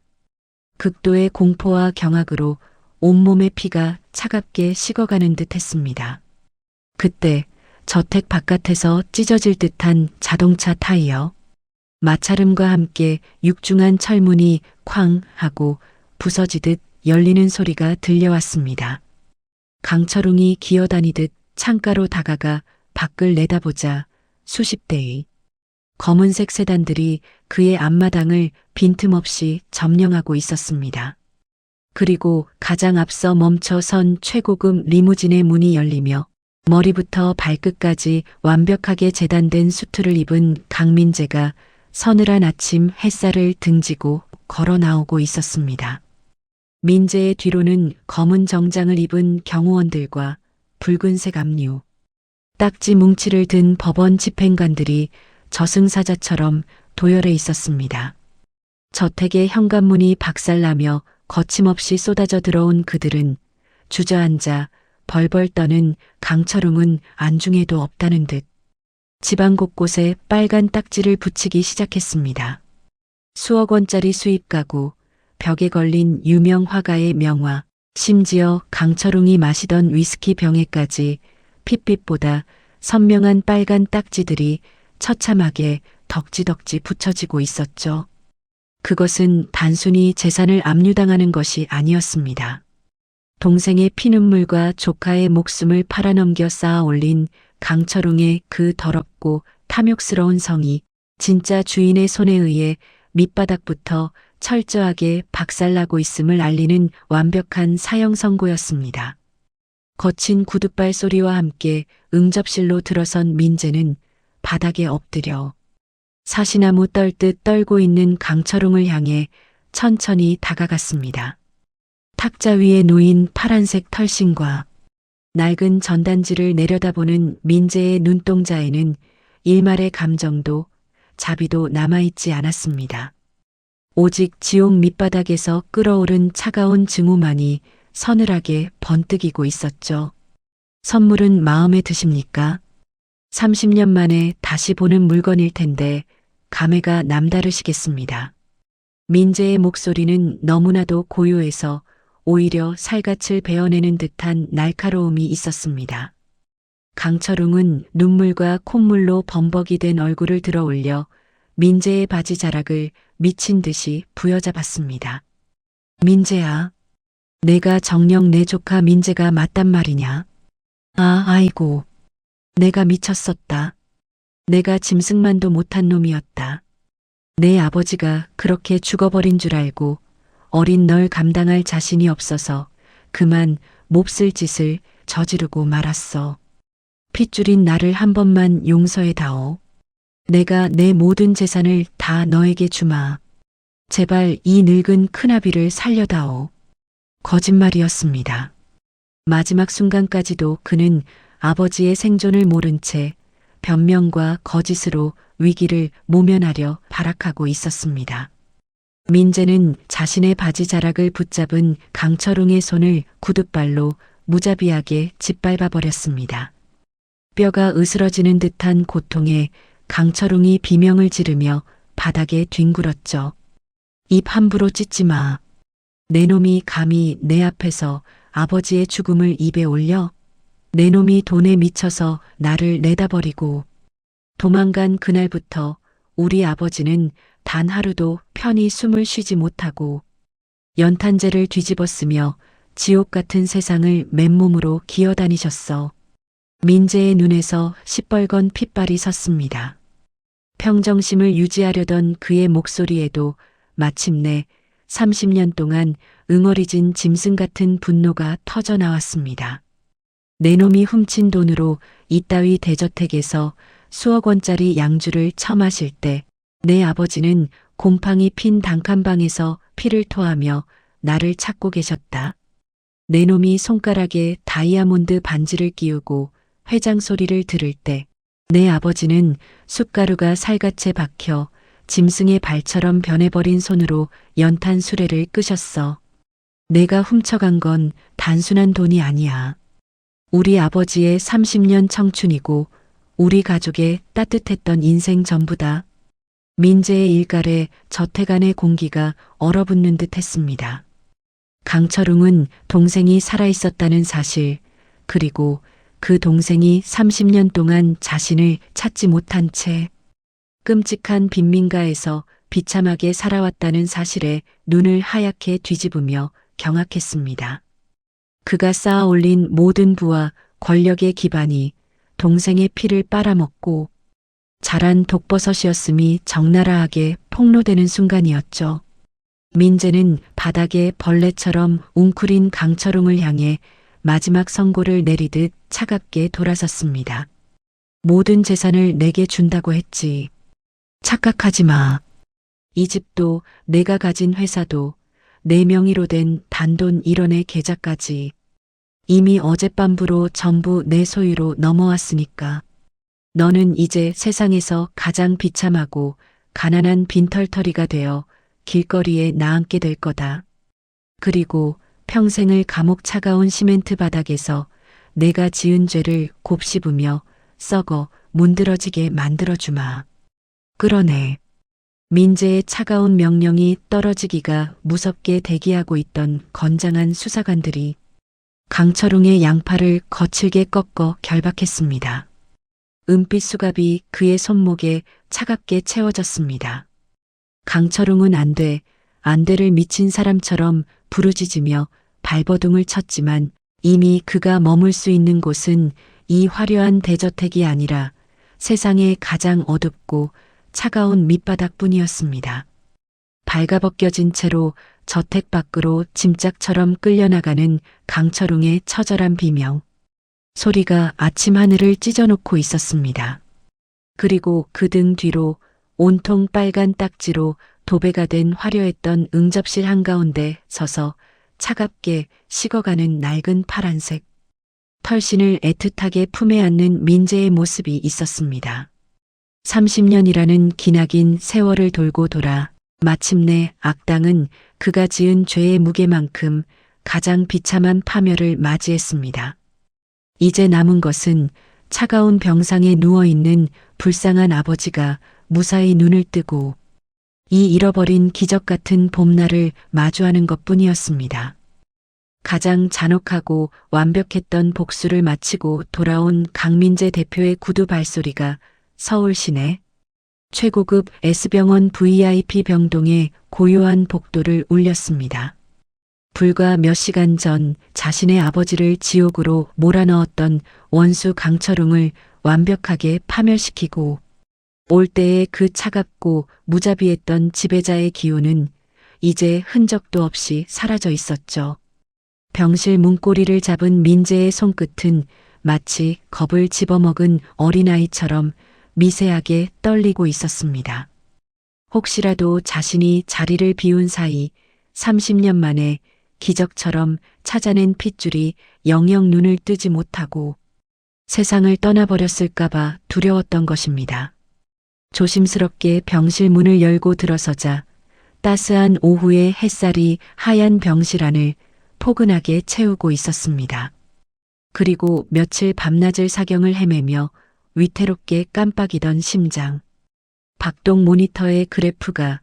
극도의 공포와 경악으로 온몸의 피가 차갑게 식어가는 듯 했습니다. 그때 저택 바깥에서 찢어질 듯한 자동차 타이어, 마찰음과 함께 육중한 철문이 쾅 하고 부서지듯 열리는 소리가 들려왔습니다. 강철웅이 기어다니듯 창가로 다가가 밖을 내다보자 수십 대의 검은색 세단들이 그의 앞마당을 빈틈없이 점령하고 있었습니다. 그리고 가장 앞서 멈춰 선 최고급 리무진의 문이 열리며 머리부터 발끝까지 완벽하게 재단된 수트를 입은 강민재가 서늘한 아침 햇살을 등지고 걸어 나오고 있었습니다. 민재의 뒤로는 검은 정장을 입은 경호원들과 붉은색 압류, 딱지 뭉치를 든 법원 집행관들이 저승사자처럼 도열해 있었습니다. 저택의 현관문이 박살나며 거침없이 쏟아져 들어온 그들은 주저앉아 벌벌 떠는 강철웅은 안중에도 없다는 듯 집안 곳곳에 빨간 딱지를 붙이기 시작했습니다. 수억 원짜리 수입 가구, 벽에 걸린 유명 화가의 명화, 심지어 강철웅이 마시던 위스키 병에까지 핏빛보다 선명한 빨간 딱지들이 처참하게 덕지덕지 붙여지고 있었죠. 그것은 단순히 재산을 압류당하는 것이 아니었습니다. 동생의 피눈물과 조카의 목숨을 팔아넘겨 쌓아 올린 강철웅의 그 더럽고 탐욕스러운 성이 진짜 주인의 손에 의해 밑바닥부터 철저하게 박살나고 있음을 알리는 완벽한 사형 선고였습니다. 거친 구둣발 소리와 함께 응접실로 들어선 민재는 바닥에 엎드려 사시나무 떨듯 떨고 있는 강철웅을 향해 천천히 다가갔습니다. 탁자 위에 놓인 파란색 털신과 낡은 전단지를 내려다보는 민재의 눈동자에는 일말의 감정도 자비도 남아있지 않았습니다. 오직 지옥 밑바닥에서 끓어오른 차가운 증오만이 서늘하게 번뜩이고 있었죠. 선물은 마음에 드십니까? 30년 만에 다시 보는 물건일 텐데 감회가 남다르시겠습니다. 민재의 목소리는 너무나도 고요해서 오히려 살갗을 베어내는 듯한 날카로움이 있었습니다. 강철웅은 눈물과 콧물로 범벅이 된 얼굴을 들어 올려 민재의 바지 자락을 미친 듯이 부여잡았습니다. 민재야, 내가 정녕 내 조카 민재가 맞단 말이냐? 아이고, 내가 미쳤었다. 내가 짐승만도 못한 놈이었다. 내 아버지가 그렇게 죽어버린 줄 알고 어린 널 감당할 자신이 없어서 그만 몹쓸 짓을 저지르고 말았어. 핏줄인 나를 한 번만 용서해다오. 내가 내 모든 재산을 다 너에게 주마. 제발 이 늙은 큰아비를 살려다오. 거짓말이었습니다. 마지막 순간까지도 그는 아버지의 생존을 모른 채 변명과 거짓으로 위기를 모면하려 발악하고 있었습니다. 민재는 자신의 바지 자락을 붙잡은 강철웅의 손을 구둣발로 무자비하게 짓밟아 버렸습니다. 뼈가 으스러지는 듯한 고통에 강철웅이 비명을 지르며 바닥에 뒹굴었죠. 입 함부로 찢지 마. 내 놈이 감히 내 앞에서 아버지의 죽음을 입에 올려? 내 놈이 돈에 미쳐서 나를 내다버리고. 도망간 그날부터 우리 아버지는 단 하루도 편히 숨을 쉬지 못하고 연탄재를 뒤집었으며 지옥 같은 세상을 맨몸으로 기어다니셨어. 민재의 눈에서 시뻘건 핏발이 섰습니다. 평정심을 유지하려던 그의 목소리에도 마침내 30년 동안 응어리진 짐승 같은 분노가 터져 나왔습니다. 내 놈이 훔친 돈으로 이따위 대저택에서 수억 원짜리 양주를 처마실 때 내 아버지는 곰팡이 핀 단칸방에서 피를 토하며 나를 찾고 계셨다. 내 놈이 손가락에 다이아몬드 반지를 끼우고 회장 소리를 들을 때 내 아버지는 숯가루가 살갗에 박혀 짐승의 발처럼 변해버린 손으로 연탄 수레를 끄셨어. 내가 훔쳐간 건 단순한 돈이 아니야. 우리 아버지의 30년 청춘이고 우리 가족의 따뜻했던 인생 전부다. 민재의 일갈에 저택 안의 공기가 얼어붙는 듯 했습니다. 강철웅은 동생이 살아있었다는 사실, 그리고 그 동생이 30년 동안 자신을 찾지 못한 채 끔찍한 빈민가에서 비참하게 살아왔다는 사실에 눈을 하얗게 뒤집으며 경악했습니다. 그가 쌓아 올린 모든 부와 권력의 기반이 동생의 피를 빨아먹고 자란 독버섯이었음이 적나라하게 폭로되는 순간이었죠. 민재는 바닥에 벌레처럼 웅크린 강철웅을 향해 마지막 선고를 내리듯 차갑게 돌아섰습니다. 모든 재산을 내게 준다고 했지. 착각하지 마. 이 집도 내가 가진 회사도 내 명의로 된 단돈 1원의 계좌까지 이미 어젯밤부로 전부 내 소유로 넘어왔으니까. 너는 이제 세상에서 가장 비참하고 가난한 빈털터리가 되어 길거리에 나앉게 될 거다. 그리고 평생을 감옥 차가운 시멘트 바닥에서 내가 지은 죄를 곱씹으며 썩어 문드러지게 만들어주마. 끌어내. 민재의 차가운 명령이 떨어지기가 무섭게 대기하고 있던 건장한 수사관들이 강철웅의 양팔을 거칠게 꺾어 결박했습니다. 은빛 수갑이 그의 손목에 차갑게 채워졌습니다. 강철웅은 안 돼, 안 돼를 미친 사람처럼 부르짖으며 발버둥을 쳤지만 이미 그가 머물 수 있는 곳은 이 화려한 대저택이 아니라 세상의 가장 어둡고 차가운 밑바닥뿐이었습니다. 발가벗겨진 채로 저택 밖으로 짐짝처럼 끌려나가는 강철웅의 처절한 비명. 소리가 아침 하늘을 찢어놓고 있었습니다. 그리고 그 등 뒤로 온통 빨간 딱지로 도배가 된 화려했던 응접실 한가운데 서서 차갑게 식어가는 낡은 파란색 털신을 애틋하게 품에 안는 민재의 모습이 있었습니다. 30년이라는 기나긴 세월을 돌고 돌아 마침내 악당은 그가 지은 죄의 무게만큼 가장 비참한 파멸을 맞이했습니다. 이제 남은 것은 차가운 병상에 누워있는 불쌍한 아버지가 무사히 눈을 뜨고 이 잃어버린 기적 같은 봄날을 마주하는 것뿐이었습니다. 가장 잔혹하고 완벽했던 복수를 마치고 돌아온 강민재 대표의 구두 발소리가 서울 시내 최고급 S병원 VIP 병동의 고요한 복도를 울렸습니다. 불과 몇 시간 전 자신의 아버지를 지옥으로 몰아넣었던 원수 강철웅을 완벽하게 파멸시키고 올 때의 그 차갑고 무자비했던 지배자의 기운은 이제 흔적도 없이 사라져 있었죠. 병실 문고리를 잡은 민재의 손끝은 마치 겁을 집어먹은 어린아이처럼 미세하게 떨리고 있었습니다. 혹시라도 자신이 자리를 비운 사이 30년 만에 기적처럼 찾아낸 핏줄이 영영 눈을 뜨지 못하고 세상을 떠나버렸을까봐 두려웠던 것입니다. 조심스럽게 병실 문을 열고 들어서자 따스한 오후의 햇살이 하얀 병실 안을 포근하게 채우고 있었습니다. 그리고 며칠 밤낮을 사경을 헤매며 위태롭게 깜빡이던 심장. 박동 모니터의 그래프가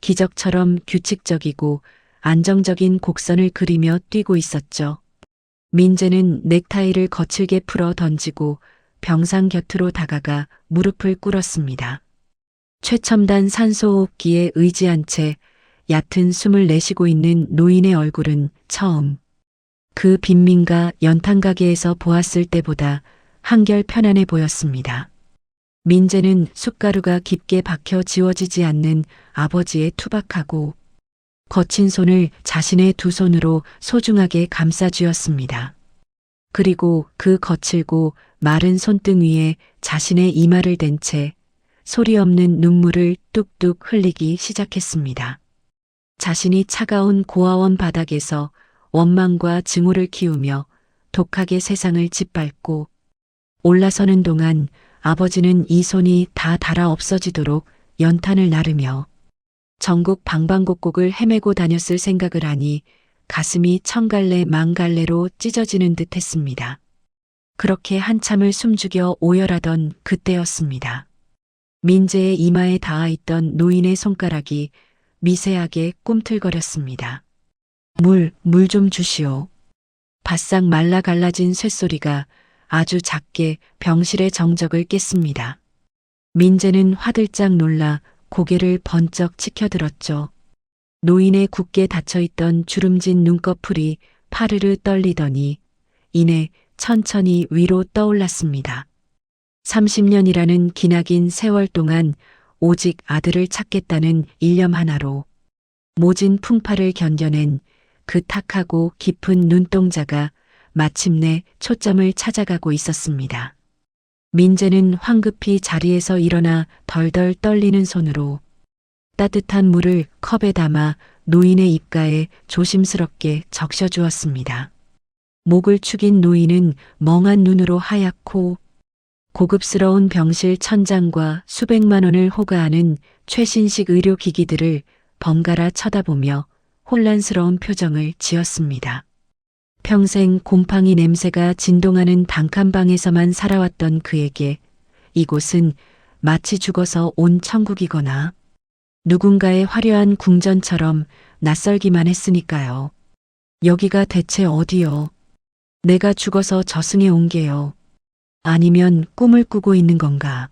기적처럼 규칙적이고 안정적인 곡선을 그리며 뛰고 있었죠. 민재는 넥타이를 거칠게 풀어 던지고 병상 곁으로 다가가 무릎을 꿇었습니다. 최첨단 산소호흡기에 의지한 채 얕은 숨을 내쉬고 있는 노인의 얼굴은 처음 그 빈민가 연탄가게에서 보았을 때보다 한결 편안해 보였습니다. 민재는 숟가루가 깊게 박혀 지워지지 않는 아버지의 투박하고 거친 손을 자신의 두 손으로 소중하게 감싸 쥐었습니다. 그리고 그 거칠고 마른 손등 위에 자신의 이마를 댄 채 소리 없는 눈물을 뚝뚝 흘리기 시작했습니다. 자신이 차가운 고아원 바닥에서 원망과 증오를 키우며 독하게 세상을 짓밟고 올라서는 동안 아버지는 이 손이 다 닳아 없어지도록 연탄을 나르며 전국 방방곡곡을 헤매고 다녔을 생각을 하니 가슴이 천갈래 만갈래로 찢어지는 듯 했습니다. 그렇게 한참을 숨죽여 오열하던 그때였습니다. 민재의 이마에 닿아 있던 노인의 손가락이 미세하게 꿈틀거렸습니다. 물 좀 주시오. 바싹 말라 갈라진 쇳소리가 아주 작게 병실의 정적을 깼습니다. 민재는 화들짝 놀라 고개를 번쩍 치켜들었죠. 노인의 굳게 닫혀있던 주름진 눈꺼풀이 파르르 떨리더니 이내 천천히 위로 떠올랐습니다. 30년이라는 기나긴 세월 동안 오직 아들을 찾겠다는 일념 하나로 모진 풍파를 견뎌낸 그 탁하고 깊은 눈동자가 마침내 초점을 찾아가고 있었습니다. 민재는 황급히 자리에서 일어나 덜덜 떨리는 손으로 따뜻한 물을 컵에 담아 노인의 입가에 조심스럽게 적셔주었습니다. 목을 축인 노인은 멍한 눈으로 하얗고 고급스러운 병실 천장과 수백만 원을 호가하는 최신식 의료기기들을 번갈아 쳐다보며 혼란스러운 표정을 지었습니다. 평생 곰팡이 냄새가 진동하는 단칸방에서만 살아왔던 그에게 이곳은 마치 죽어서 온 천국이거나 누군가의 화려한 궁전처럼 낯설기만 했으니까요. 여기가 대체 어디요? 내가 죽어서 저승에 온 게요. 아니면 꿈을 꾸고 있는 건가?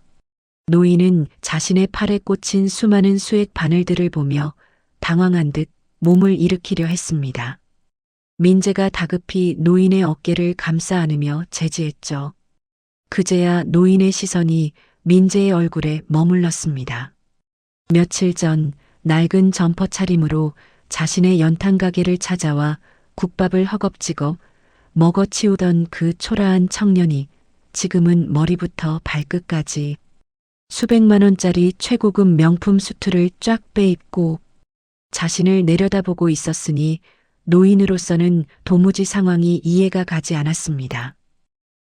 노인은 자신의 팔에 꽂힌 수많은 수액 바늘들을 보며 당황한 듯 몸을 일으키려 했습니다. 민재가 다급히 노인의 어깨를 감싸 안으며 제지했죠. 그제야 노인의 시선이 민재의 얼굴에 머물렀습니다. 며칠 전 낡은 점퍼 차림으로 자신의 연탄가게를 찾아와 국밥을 허겁지겁 먹어치우던 그 초라한 청년이 지금은 머리부터 발끝까지 수백만 원짜리 최고급 명품 수트를 쫙 빼입고 자신을 내려다보고 있었으니 노인으로서는 도무지 상황이 이해가 가지 않았습니다.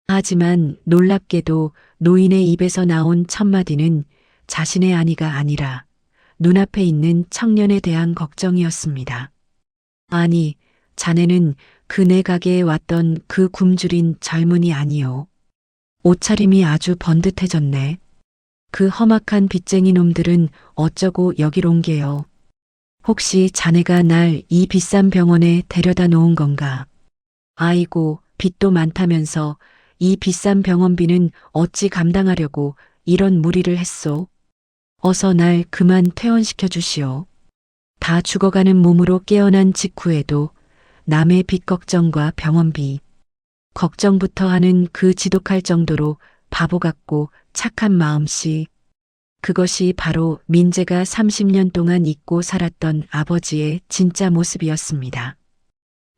하지만 놀랍게도 노인의 입에서 나온 첫마디는 자신의 아니가 아니라 눈앞에 있는 청년에 대한 걱정이었습니다. 아니, 자네는 그네 가게에 왔던 그 굶주린 젊은이 아니요. 옷차림이 아주 번듯해졌네. 그 험악한 빚쟁이 놈들은 어쩌고 여길 온 게요. 혹시 자네가 날 이 비싼 병원에 데려다 놓은 건가? 아이고, 빚도 많다면서 이 비싼 병원비는 어찌 감당하려고 이런 무리를 했소? 어서 날 그만 퇴원시켜 주시오. 다 죽어가는 몸으로 깨어난 직후에도 남의 빚 걱정과 병원비 걱정부터 하는 그 지독할 정도로 바보 같고 착한 마음씨. 그것이 바로 민재가 30년 동안 잊고 살았던 아버지의 진짜 모습이었습니다.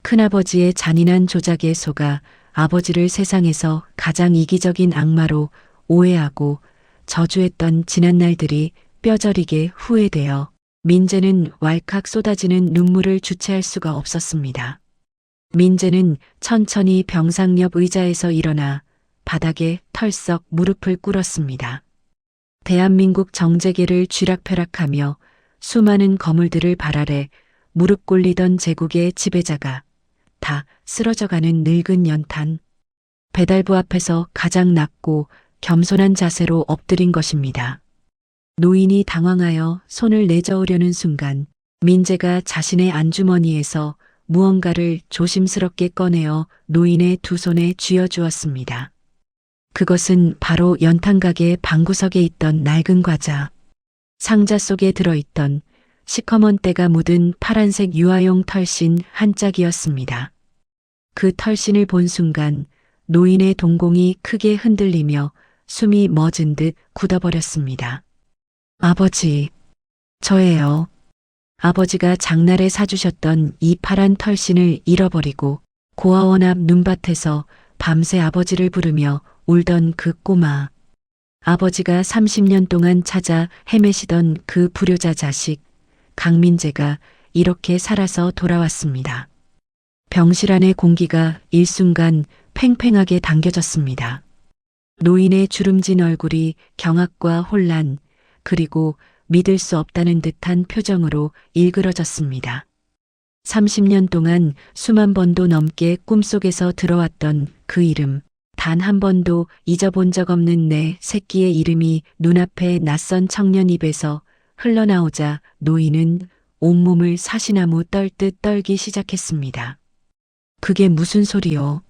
큰아버지의 잔인한 조작에 속아 아버지를 세상에서 가장 이기적인 악마로 오해하고 저주했던 지난 날들이 뼈저리게 후회되어 민재는 왈칵 쏟아지는 눈물을 주체할 수가 없었습니다. 민재는 천천히 병상 옆 의자에서 일어나 바닥에 털썩 무릎을 꿇었습니다. 대한민국 정재계를 쥐락펴락하며 수많은 거물들을 발 아래 무릎 꿇리던 제국의 지배자가 다 쓰러져가는 늙은 연탄. 배달부 앞에서 가장 낮고 겸손한 자세로 엎드린 것입니다. 노인이 당황하여 손을 내저으려는 순간 민재가 자신의 안주머니에서 무언가를 조심스럽게 꺼내어 노인의 두 손에 쥐어주었습니다. 그것은 바로 연탄가게 방구석에 있던 낡은 과자. 상자 속에 들어있던 시커먼 때가 묻은 파란색 유아용 털신 한 짝이었습니다. 그 털신을 본 순간 노인의 동공이 크게 흔들리며 숨이 멎은 듯 굳어버렸습니다. 아버지, 저예요. 아버지가 장날에 사주셨던 이 파란 털신을 잃어버리고 고아원 앞 눈밭에서 밤새 아버지를 부르며 울던 그 꼬마. 아버지가 30년 동안 찾아 헤매시던 그 불효자 자식, 강민재가 이렇게 살아서 돌아왔습니다. 병실 안의 공기가 일순간 팽팽하게 당겨졌습니다. 노인의 주름진 얼굴이 경악과 혼란, 그리고 믿을 수 없다는 듯한 표정으로 일그러졌습니다. 30년 동안 수만 번도 넘게 꿈속에서 들어왔던 그 이름, 단 한 번도 잊어본 적 없는 내 새끼의 이름이 눈앞에 낯선 청년 입에서 흘러나오자 노인은 온몸을 사시나무 떨듯 떨기 시작했습니다. 그게 무슨 소리요?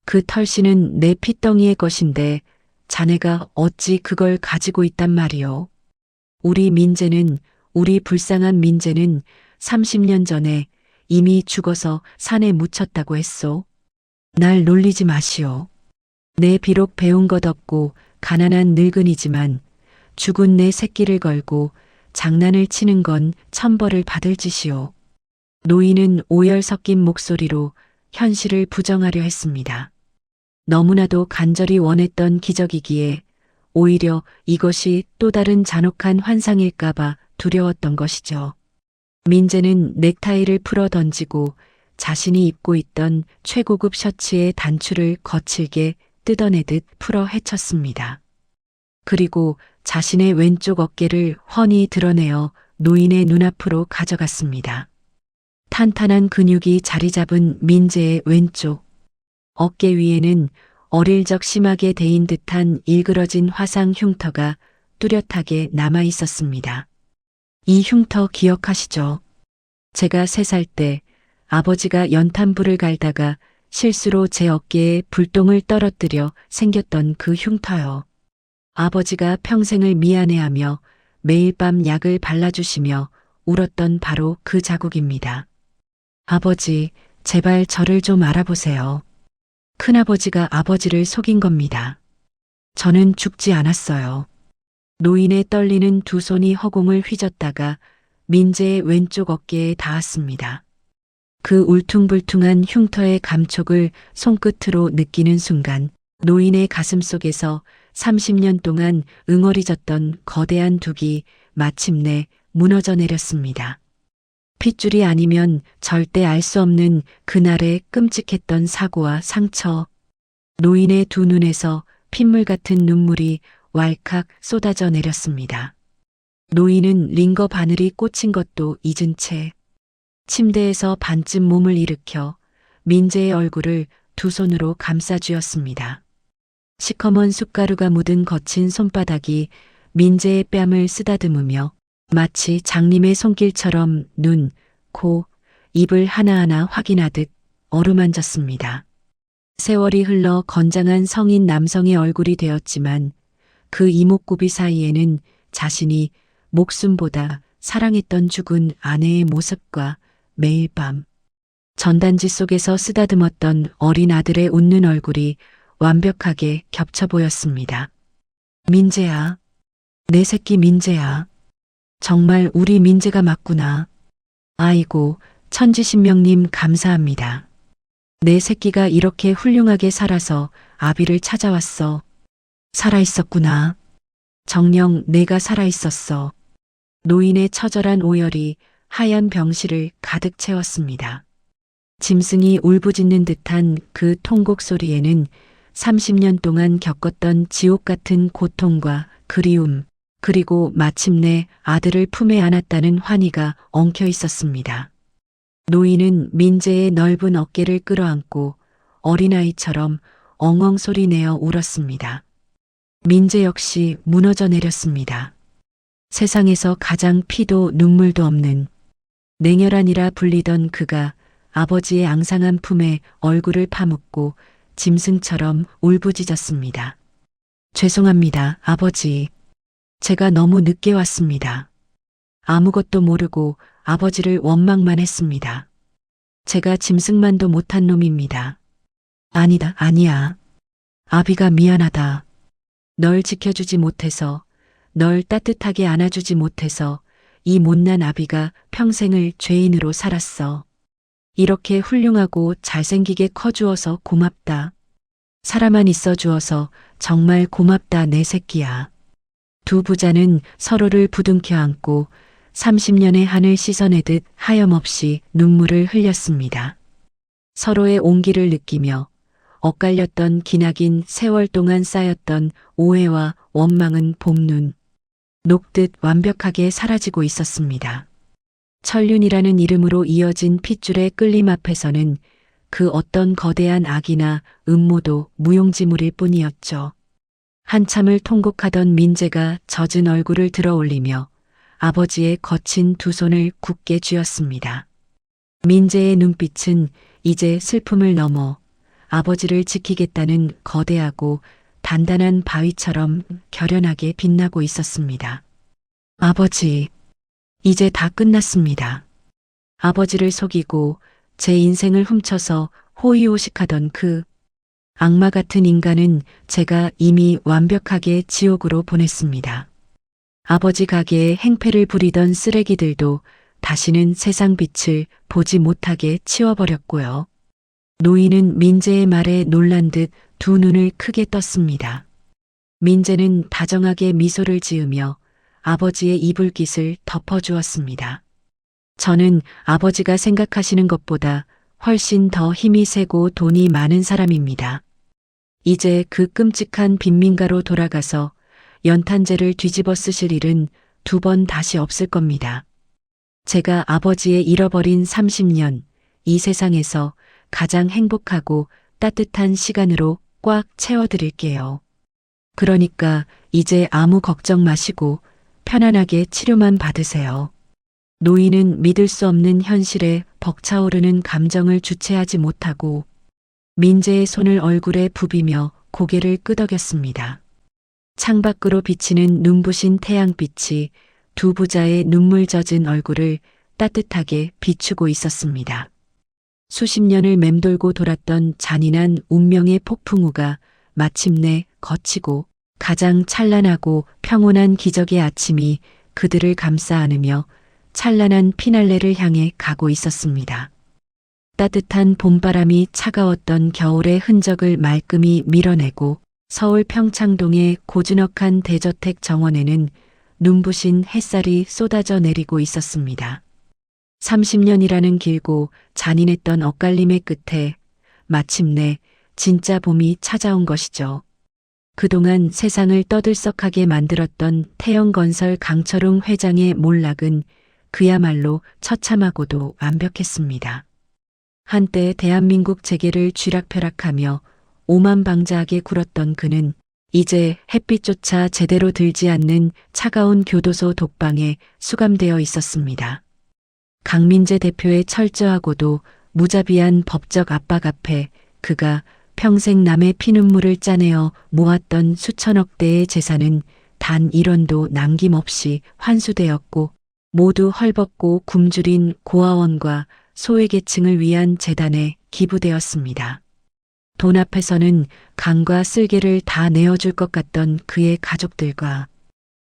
그 털씨는 내 핏덩이의 것인데 자네가 어찌 그걸 가지고 있단 말이요? 우리 민재는, 우리 불쌍한 민재는 30년 전에 이미 죽어서 산에 묻혔다고 했소. 날 놀리지 마시오. 내 비록 배운 것 없고 가난한 늙은이지만 죽은 내 새끼를 걸고 장난을 치는 건 천벌을 받을 짓이오. 노인은 오열 섞인 목소리로 현실을 부정하려 했습니다. 너무나도 간절히 원했던 기적이기에 오히려 이것이 또 다른 잔혹한 환상일까봐 두려웠던 것이죠. 민재는 넥타이를 풀어 던지고 자신이 입고 있던 최고급 셔츠의 단추를 거칠게 뜯어내듯 풀어 헤쳤습니다. 그리고 자신의 왼쪽 어깨를 훤히 드러내어 노인의 눈앞으로 가져갔습니다. 탄탄한 근육이 자리 잡은 민재의 왼쪽 어깨 위에는 어릴 적 심하게 데인 듯한 일그러진 화상 흉터가 뚜렷하게 남아 있었습니다. 이 흉터 기억하시죠? 제가 3살 때 아버지가 연탄불을 갈다가 실수로 제 어깨에 불똥을 떨어뜨려 생겼던 그 흉터요. 아버지가 평생을 미안해하며 매일 밤 약을 발라주시며 울었던 바로 그 자국입니다. 아버지, 제발 저를 좀 알아보세요. 큰아버지가 아버지를 속인 겁니다. 저는 죽지 않았어요. 노인의 떨리는 두 손이 허공을 휘젓다가 민재의 왼쪽 어깨에 닿았습니다. 그 울퉁불퉁한 흉터의 감촉을 손끝으로 느끼는 순간 노인의 가슴 속에서 30년 동안 응어리졌던 거대한 둑이 마침내 무너져 내렸습니다. 핏줄이 아니면 절대 알 수 없는 그날의 끔찍했던 사고와 상처. 노인의 두 눈에서 핏물 같은 눈물이 왈칵 쏟아져 내렸습니다. 노인은 링거 바늘이 꽂힌 것도 잊은 채 침대에서 반쯤 몸을 일으켜 민재의 얼굴을 두 손으로 감싸쥐었습니다. 시커먼 숯가루가 묻은 거친 손바닥이 민재의 뺨을 쓰다듬으며 마치 장님의 손길처럼 눈, 코, 입을 하나하나 확인하듯 어루만졌습니다. 세월이 흘러 건장한 성인 남성의 얼굴이 되었지만 그 이목구비 사이에는 자신이 목숨보다 사랑했던 죽은 아내의 모습과 매일 밤 전단지 속에서 쓰다듬었던 어린 아들의 웃는 얼굴이 완벽하게 겹쳐 보였습니다. 민재야, 내 새끼 민재야. 정말 우리 민재가 맞구나. 아이고, 천지신명님 감사합니다. 내 새끼가 이렇게 훌륭하게 살아서 아비를 찾아왔어. 살아있었구나. 정녕 내가 살아있었어. 노인의 처절한 오열이 하얀 병실을 가득 채웠습니다. 짐승이 울부짖는 듯한 그 통곡 소리에는 30년 동안 겪었던 지옥 같은 고통과 그리움, 그리고 마침내 아들을 품에 안았다는 환희가 엉켜 있었습니다. 노인은 민재의 넓은 어깨를 끌어안고 어린아이처럼 엉엉 소리 내어 울었습니다. 민재 역시 무너져 내렸습니다. 세상에서 가장 피도 눈물도 없는 냉혈한이라 불리던 그가 아버지의 앙상한 품에 얼굴을 파묻고 짐승처럼 울부짖었습니다. 죄송합니다, 아버지. 제가 너무 늦게 왔습니다. 아무것도 모르고 아버지를 원망만 했습니다. 제가 짐승만도 못한 놈입니다. 아니다, 아니야. 아비가 미안하다. 널 지켜주지 못해서, 널 따뜻하게 안아주지 못해서 이 못난 아비가 평생을 죄인으로 살았어. 이렇게 훌륭하고 잘생기게 커주어서 고맙다. 사람만 있어 주어서 정말 고맙다, 내 새끼야. 두 부자는 서로를 부둥켜 안고 30년의 한을 씻어내듯 하염없이 눈물을 흘렸습니다. 서로의 온기를 느끼며 엇갈렸던 기나긴 세월 동안 쌓였던 오해와 원망은 봄눈 녹듯 완벽하게 사라지고 있었습니다. 천륜이라는 이름으로 이어진 핏줄의 끌림 앞에서는 그 어떤 거대한 악이나 음모도 무용지물일 뿐이었죠. 한참을 통곡하던 민재가 젖은 얼굴을 들어 올리며 아버지의 거친 두 손을 굳게 쥐었습니다. 민재의 눈빛은 이제 슬픔을 넘어 아버지를 지키겠다는 거대하고 단단한 바위처럼 결연하게 빛나고 있었습니다. 아버지, 이제 다 끝났습니다. 아버지를 속이고 제 인생을 훔쳐서 호의호식하던 그 악마 같은 인간은 제가 이미 완벽하게 지옥으로 보냈습니다. 아버지 가게에 행패를 부리던 쓰레기들도 다시는 세상 빛을 보지 못하게 치워버렸고요. 노인은 민재의 말에 놀란 듯 두 눈을 크게 떴습니다. 민재는 다정하게 미소를 지으며 아버지의 이불깃을 덮어주었습니다. 저는 아버지가 생각하시는 것보다 훨씬 더 힘이 세고 돈이 많은 사람입니다. 이제 그 끔찍한 빈민가로 돌아가서 연탄재를 뒤집어 쓰실 일은 두 번 다시 없을 겁니다. 제가 아버지의 잃어버린 30년, 이 세상에서 가장 행복하고 따뜻한 시간으로 꽉 채워드릴게요. 그러니까 이제 아무 걱정 마시고 편안하게 치료만 받으세요. 노인은 믿을 수 없는 현실에 벅차오르는 감정을 주체하지 못하고 민재의 손을 얼굴에 부비며 고개를 끄덕였습니다. 창밖으로 비치는 눈부신 태양빛이 두 부자의 눈물 젖은 얼굴을 따뜻하게 비추고 있었습니다. 수십 년을 맴돌고 돌았던 잔인한 운명의 폭풍우가 마침내 거치고 가장 찬란하고 평온한 기적의 아침이 그들을 감싸 안으며 찬란한 피날레를 향해 가고 있었습니다. 따뜻한 봄바람이 차가웠던 겨울의 흔적을 말끔히 밀어내고 서울 평창동의 고즈넉한 대저택 정원에는 눈부신 햇살이 쏟아져 내리고 있었습니다. 30년이라는 길고 잔인했던 엇갈림의 끝에 마침내 진짜 봄이 찾아온 것이죠. 그동안 세상을 떠들썩하게 만들었던 태영건설 강철웅 회장의 몰락은 그야말로 처참하고도 완벽했습니다. 한때 대한민국 재계를 쥐락펴락하며 오만방자하게 굴었던 그는 이제 햇빛조차 제대로 들지 않는 차가운 교도소 독방에 수감되어 있었습니다. 강민재 대표의 철저하고도 무자비한 법적 압박 앞에 그가 평생 남의 피눈물을 짜내어 모았던 수천억 대의 재산은 단 1원도 남김없이 환수되었고 모두 헐벗고 굶주린 고아원과 소외계층을 위한 재단에 기부되었습니다. 돈 앞에서는 간과 쓸개를 다 내어줄 것 같던 그의 가족들과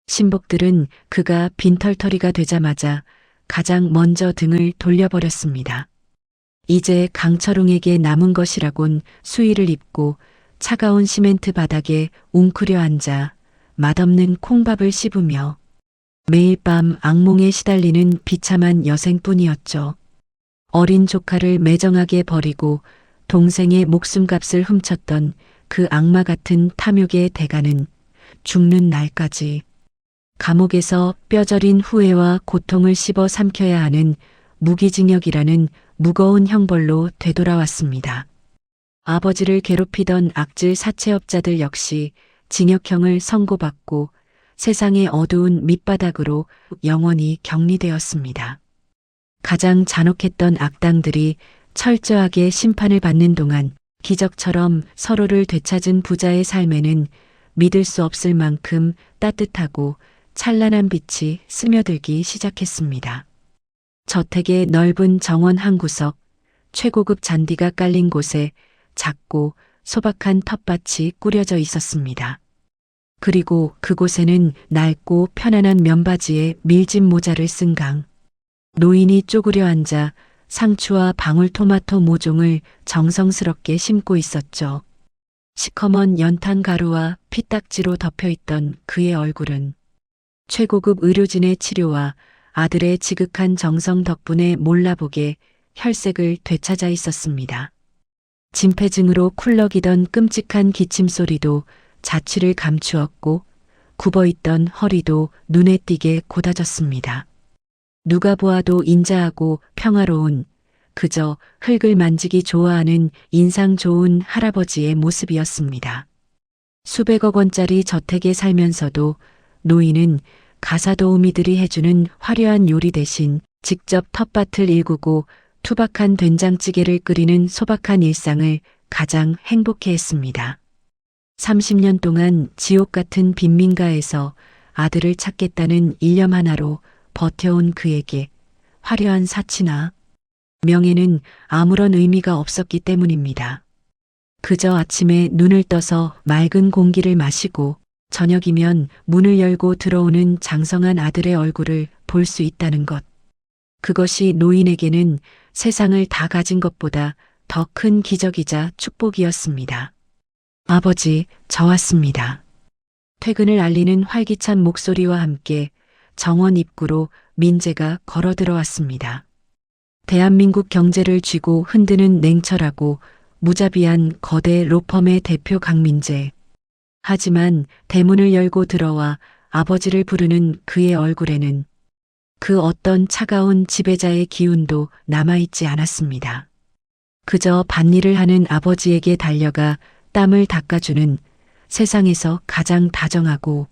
신복들은 그가 빈털터리가 되자마자 가장 먼저 등을 돌려버렸습니다. 이제 강철웅에게 남은 것이라곤 수의를 입고 차가운 시멘트 바닥에 웅크려 앉아 맛없는 콩밥을 씹으며 매일 밤 악몽에 시달리는 비참한 여생뿐이었죠. 어린 조카를 매정하게 버리고 동생의 목숨값을 훔쳤던 그 악마 같은 탐욕의 대가는 죽는 날까지 감옥에서 뼈저린 후회와 고통을 씹어 삼켜야 하는 무기징역이라는 무거운 형벌로 되돌아왔습니다. 아버지를 괴롭히던 악질 사채업자들 역시 징역형을 선고받고 세상의 어두운 밑바닥으로 영원히 격리되었습니다. 가장 잔혹했던 악당들이 철저하게 심판을 받는 동안 기적처럼 서로를 되찾은 부자의 삶에는 믿을 수 없을 만큼 따뜻하고 찬란한 빛이 스며들기 시작했습니다. 저택의 넓은 정원 한 구석, 최고급 잔디가 깔린 곳에 작고 소박한 텃밭이 꾸려져 있었습니다. 그리고 그곳에는 낡고 편안한 면바지에 밀짚 모자를 쓴 강. 노인이 쪼그려 앉아 상추와 방울토마토 모종을 정성스럽게 심고 있었죠. 시커먼 연탄 가루와 피딱지로 덮여있던 그의 얼굴은 최고급 의료진의 치료와 아들의 지극한 정성 덕분에 몰라보게 혈색을 되찾아 있었습니다. 진폐증으로 쿨럭이던 끔찍한 기침 소리도 자취를 감추었고 굽어있던 허리도 눈에 띄게 곧아졌습니다. 누가 보아도 인자하고 평화로운 그저 흙을 만지기 좋아하는 인상 좋은 할아버지의 모습이었습니다. 수백억 원짜리 저택에 살면서도 노인은 가사 도우미들이 해주는 화려한 요리 대신 직접 텃밭을 일구고 투박한 된장찌개를 끓이는 소박한 일상을 가장 행복해했습니다. 30년 동안 지옥 같은 빈민가에서 아들을 찾겠다는 일념 하나로 버텨온 그에게 화려한 사치나 명예는 아무런 의미가 없었기 때문입니다. 그저 아침에 눈을 떠서 맑은 공기를 마시고 저녁이면 문을 열고 들어오는 장성한 아들의 얼굴을 볼 수 있다는 것. 그것이 노인에게는 세상을 다 가진 것보다 더 큰 기적이자 축복이었습니다. 아버지, 저 왔습니다. 퇴근을 알리는 활기찬 목소리와 함께 정원 입구로 민재가 걸어 들어왔습니다. 대한민국 경제를 쥐고 흔드는 냉철하고 무자비한 거대 로펌의 대표 강민재. 하지만 대문을 열고 들어와 아버지를 부르는 그의 얼굴에는 그 어떤 차가운 지배자의 기운도 남아있지 않았습니다. 그저 밭일을 하는 아버지에게 달려가 땀을 닦아주는 세상에서 가장 다정하고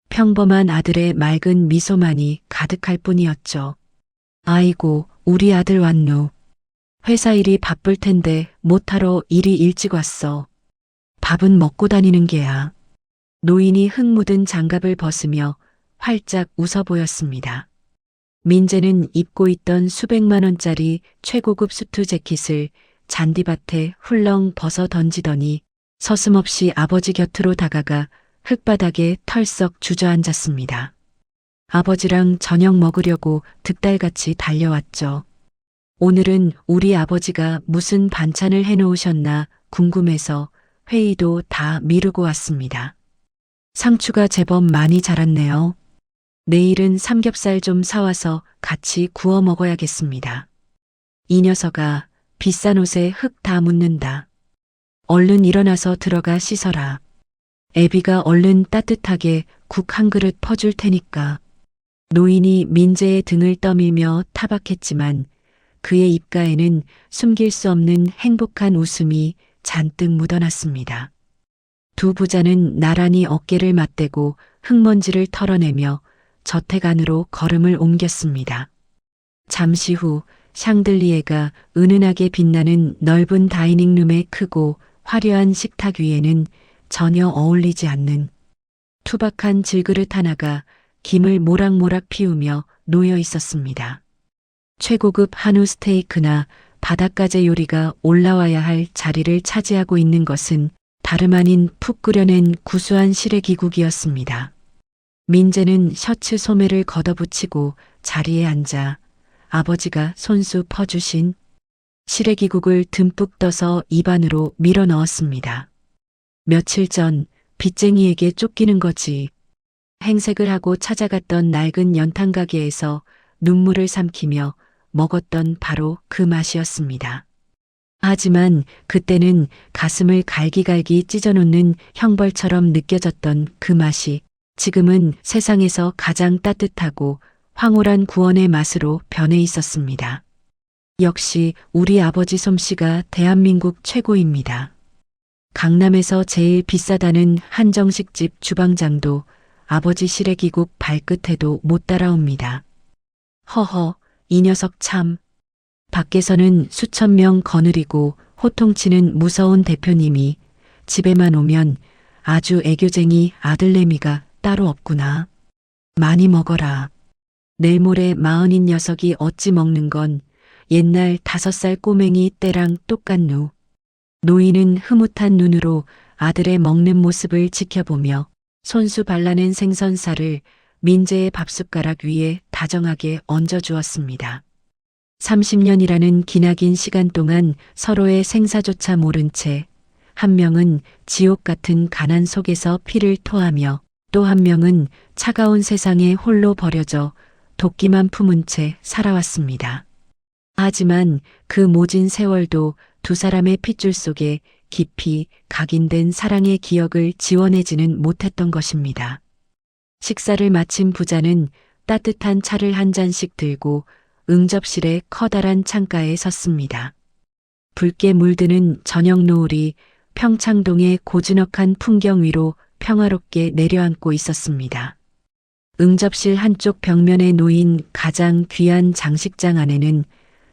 평범한 아들의 맑은 미소만이 가득할 뿐이었죠. 아이고, 우리 아들 왔노. 회사 일이 바쁠 텐데 못하러 이리 일찍 왔어. 밥은 먹고 다니는 게야. 노인이 흙 묻은 장갑을 벗으며 활짝 웃어 보였습니다. 민재는 입고 있던 수백만 원짜리 최고급 수트 재킷을 잔디밭에 훌렁 벗어 던지더니 서슴없이 아버지 곁으로 다가가 흙바닥에 털썩 주저앉았습니다. 아버지랑 저녁 먹으려고 득달같이 달려왔죠. 오늘은 우리 아버지가 무슨 반찬을 해놓으셨나 궁금해서 회의도 다 미루고 왔습니다. 상추가 제법 많이 자랐네요. 내일은 삼겹살 좀 사와서 같이 구워 먹어야겠습니다. 이 녀석아, 비싼 옷에 흙 다 묻는다. 얼른 일어나서 들어가 씻어라. 애비가 얼른 따뜻하게 국 한 그릇 퍼줄 테니까. 노인이 민재의 등을 떠밀며 타박했지만 그의 입가에는 숨길 수 없는 행복한 웃음이 잔뜩 묻어났습니다. 두 부자는 나란히 어깨를 맞대고 흙먼지를 털어내며 저택 안으로 걸음을 옮겼습니다. 잠시 후 샹들리에가 은은하게 빛나는 넓은 다이닝룸의 크고 화려한 식탁 위에는 전혀 어울리지 않는 투박한 질그릇 하나가 김을 모락모락 피우며 놓여 있었습니다. 최고급 한우 스테이크나 바닷가재 요리가 올라와야 할 자리를 차지하고 있는 것은 다름 아닌 푹 끓여낸 구수한 시래기국이었습니다. 민재는 셔츠 소매를 걷어붙이고 자리에 앉아 아버지가 손수 퍼주신 시래기국을 듬뿍 떠서 입안으로 밀어 넣었습니다. 며칠 전 빚쟁이에게 쫓기는 거지. 행색을 하고 찾아갔던 낡은 연탄 가게에서 눈물을 삼키며 먹었던 바로 그 맛이었습니다. 하지만 그때는 가슴을 갈기갈기 찢어놓는 형벌처럼 느껴졌던 그 맛이 지금은 세상에서 가장 따뜻하고 황홀한 구원의 맛으로 변해 있었습니다. 역시 우리 아버지 솜씨가 대한민국 최고입니다. 강남에서 제일 비싸다는 한정식집 주방장도 아버지 시래기국 발끝에도 못 따라옵니다. 허허, 이 녀석 참. 밖에서는 수천 명 거느리고 호통치는 무서운 대표님이 집에만 오면 아주 애교쟁이 아들내미가 따로 없구나. 많이 먹어라. 내일 모레 마흔인 녀석이 어찌 먹는 건 옛날 5살 꼬맹이 때랑 똑같누. 노인은 흐뭇한 눈으로 아들의 먹는 모습을 지켜보며 손수 발라낸 생선살을 민재의 밥숟가락 위에 다정하게 얹어주었습니다. 30년이라는 기나긴 시간 동안 서로의 생사조차 모른 채 한 명은 지옥 같은 가난 속에서 피를 토하며 또 한 명은 차가운 세상에 홀로 버려져 도끼만 품은 채 살아왔습니다. 하지만 그 모진 세월도 두 사람의 핏줄 속에 깊이 각인된 사랑의 기억을 지워내지는 못했던 것입니다. 식사를 마친 부자는 따뜻한 차를 한 잔씩 들고 응접실의 커다란 창가에 섰습니다. 붉게 물드는 저녁 노을이 평창동의 고즈넉한 풍경 위로 평화롭게 내려앉고 있었습니다. 응접실 한쪽 벽면에 놓인 가장 귀한 장식장 안에는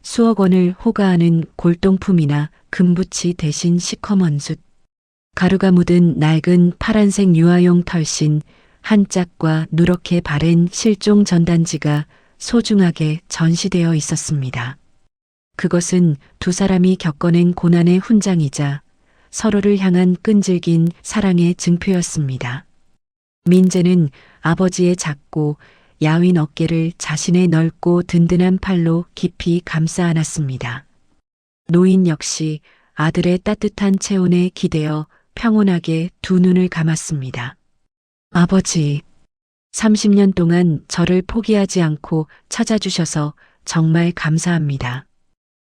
수억 원을 호가하는 골동품이나 금붙이 대신 시커먼 숯, 가루가 묻은 낡은 파란색 유아용 털신 한 짝과 누렇게 바랜 실종 전단지가 소중하게 전시되어 있었습니다. 그것은 두 사람이 겪어낸 고난의 훈장이자 서로를 향한 끈질긴 사랑의 증표였습니다. 민재는 아버지의 작고 야윈 어깨를 자신의 넓고 든든한 팔로 깊이 감싸 안았습니다. 노인 역시 아들의 따뜻한 체온에 기대어 평온하게 두 눈을 감았습니다. 아버지, 30년 동안 저를 포기하지 않고 찾아주셔서 정말 감사합니다.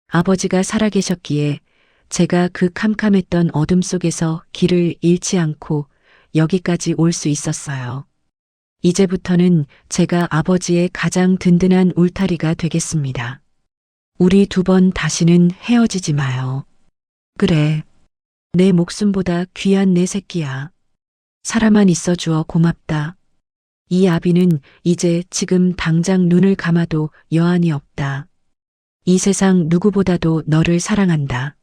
아버지가 살아계셨기에 제가 그 캄캄했던 어둠 속에서 길을 잃지 않고 여기까지 올 수 있었어요. 이제부터는 제가 아버지의 가장 든든한 울타리가 되겠습니다. 우리 두 번 다시는 헤어지지 마요. 그래, 내 목숨보다 귀한 내 새끼야. 살아만 있어 주어 고맙다. 이 아비는 이제 지금 당장 눈을 감아도 여한이 없다. 이 세상 누구보다도 너를 사랑한다.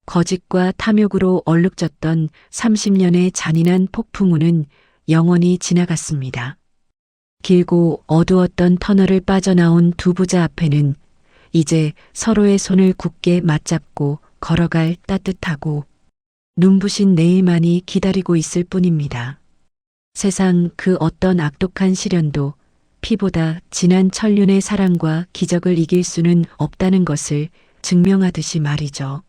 거짓과 탐욕으로 얼룩졌던 30년의 잔인한 폭풍우는 영원히 지나갔습니다. 길고 어두웠던 터널을 빠져나온 두 부자 앞에는 이제 서로의 손을 굳게 맞잡고 걸어갈 따뜻하고 눈부신 내일만이 기다리고 있을 뿐입니다. 세상 그 어떤 악독한 시련도 피보다 진한 천륜의 사랑과 기적을 이길 수는 없다는 것을 증명하듯이 말이죠.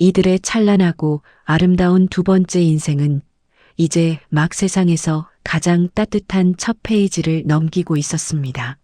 이들의 찬란하고 아름다운 두 번째 인생은 이제 막 세상에서 가장 따뜻한 첫 페이지를 넘기고 있었습니다.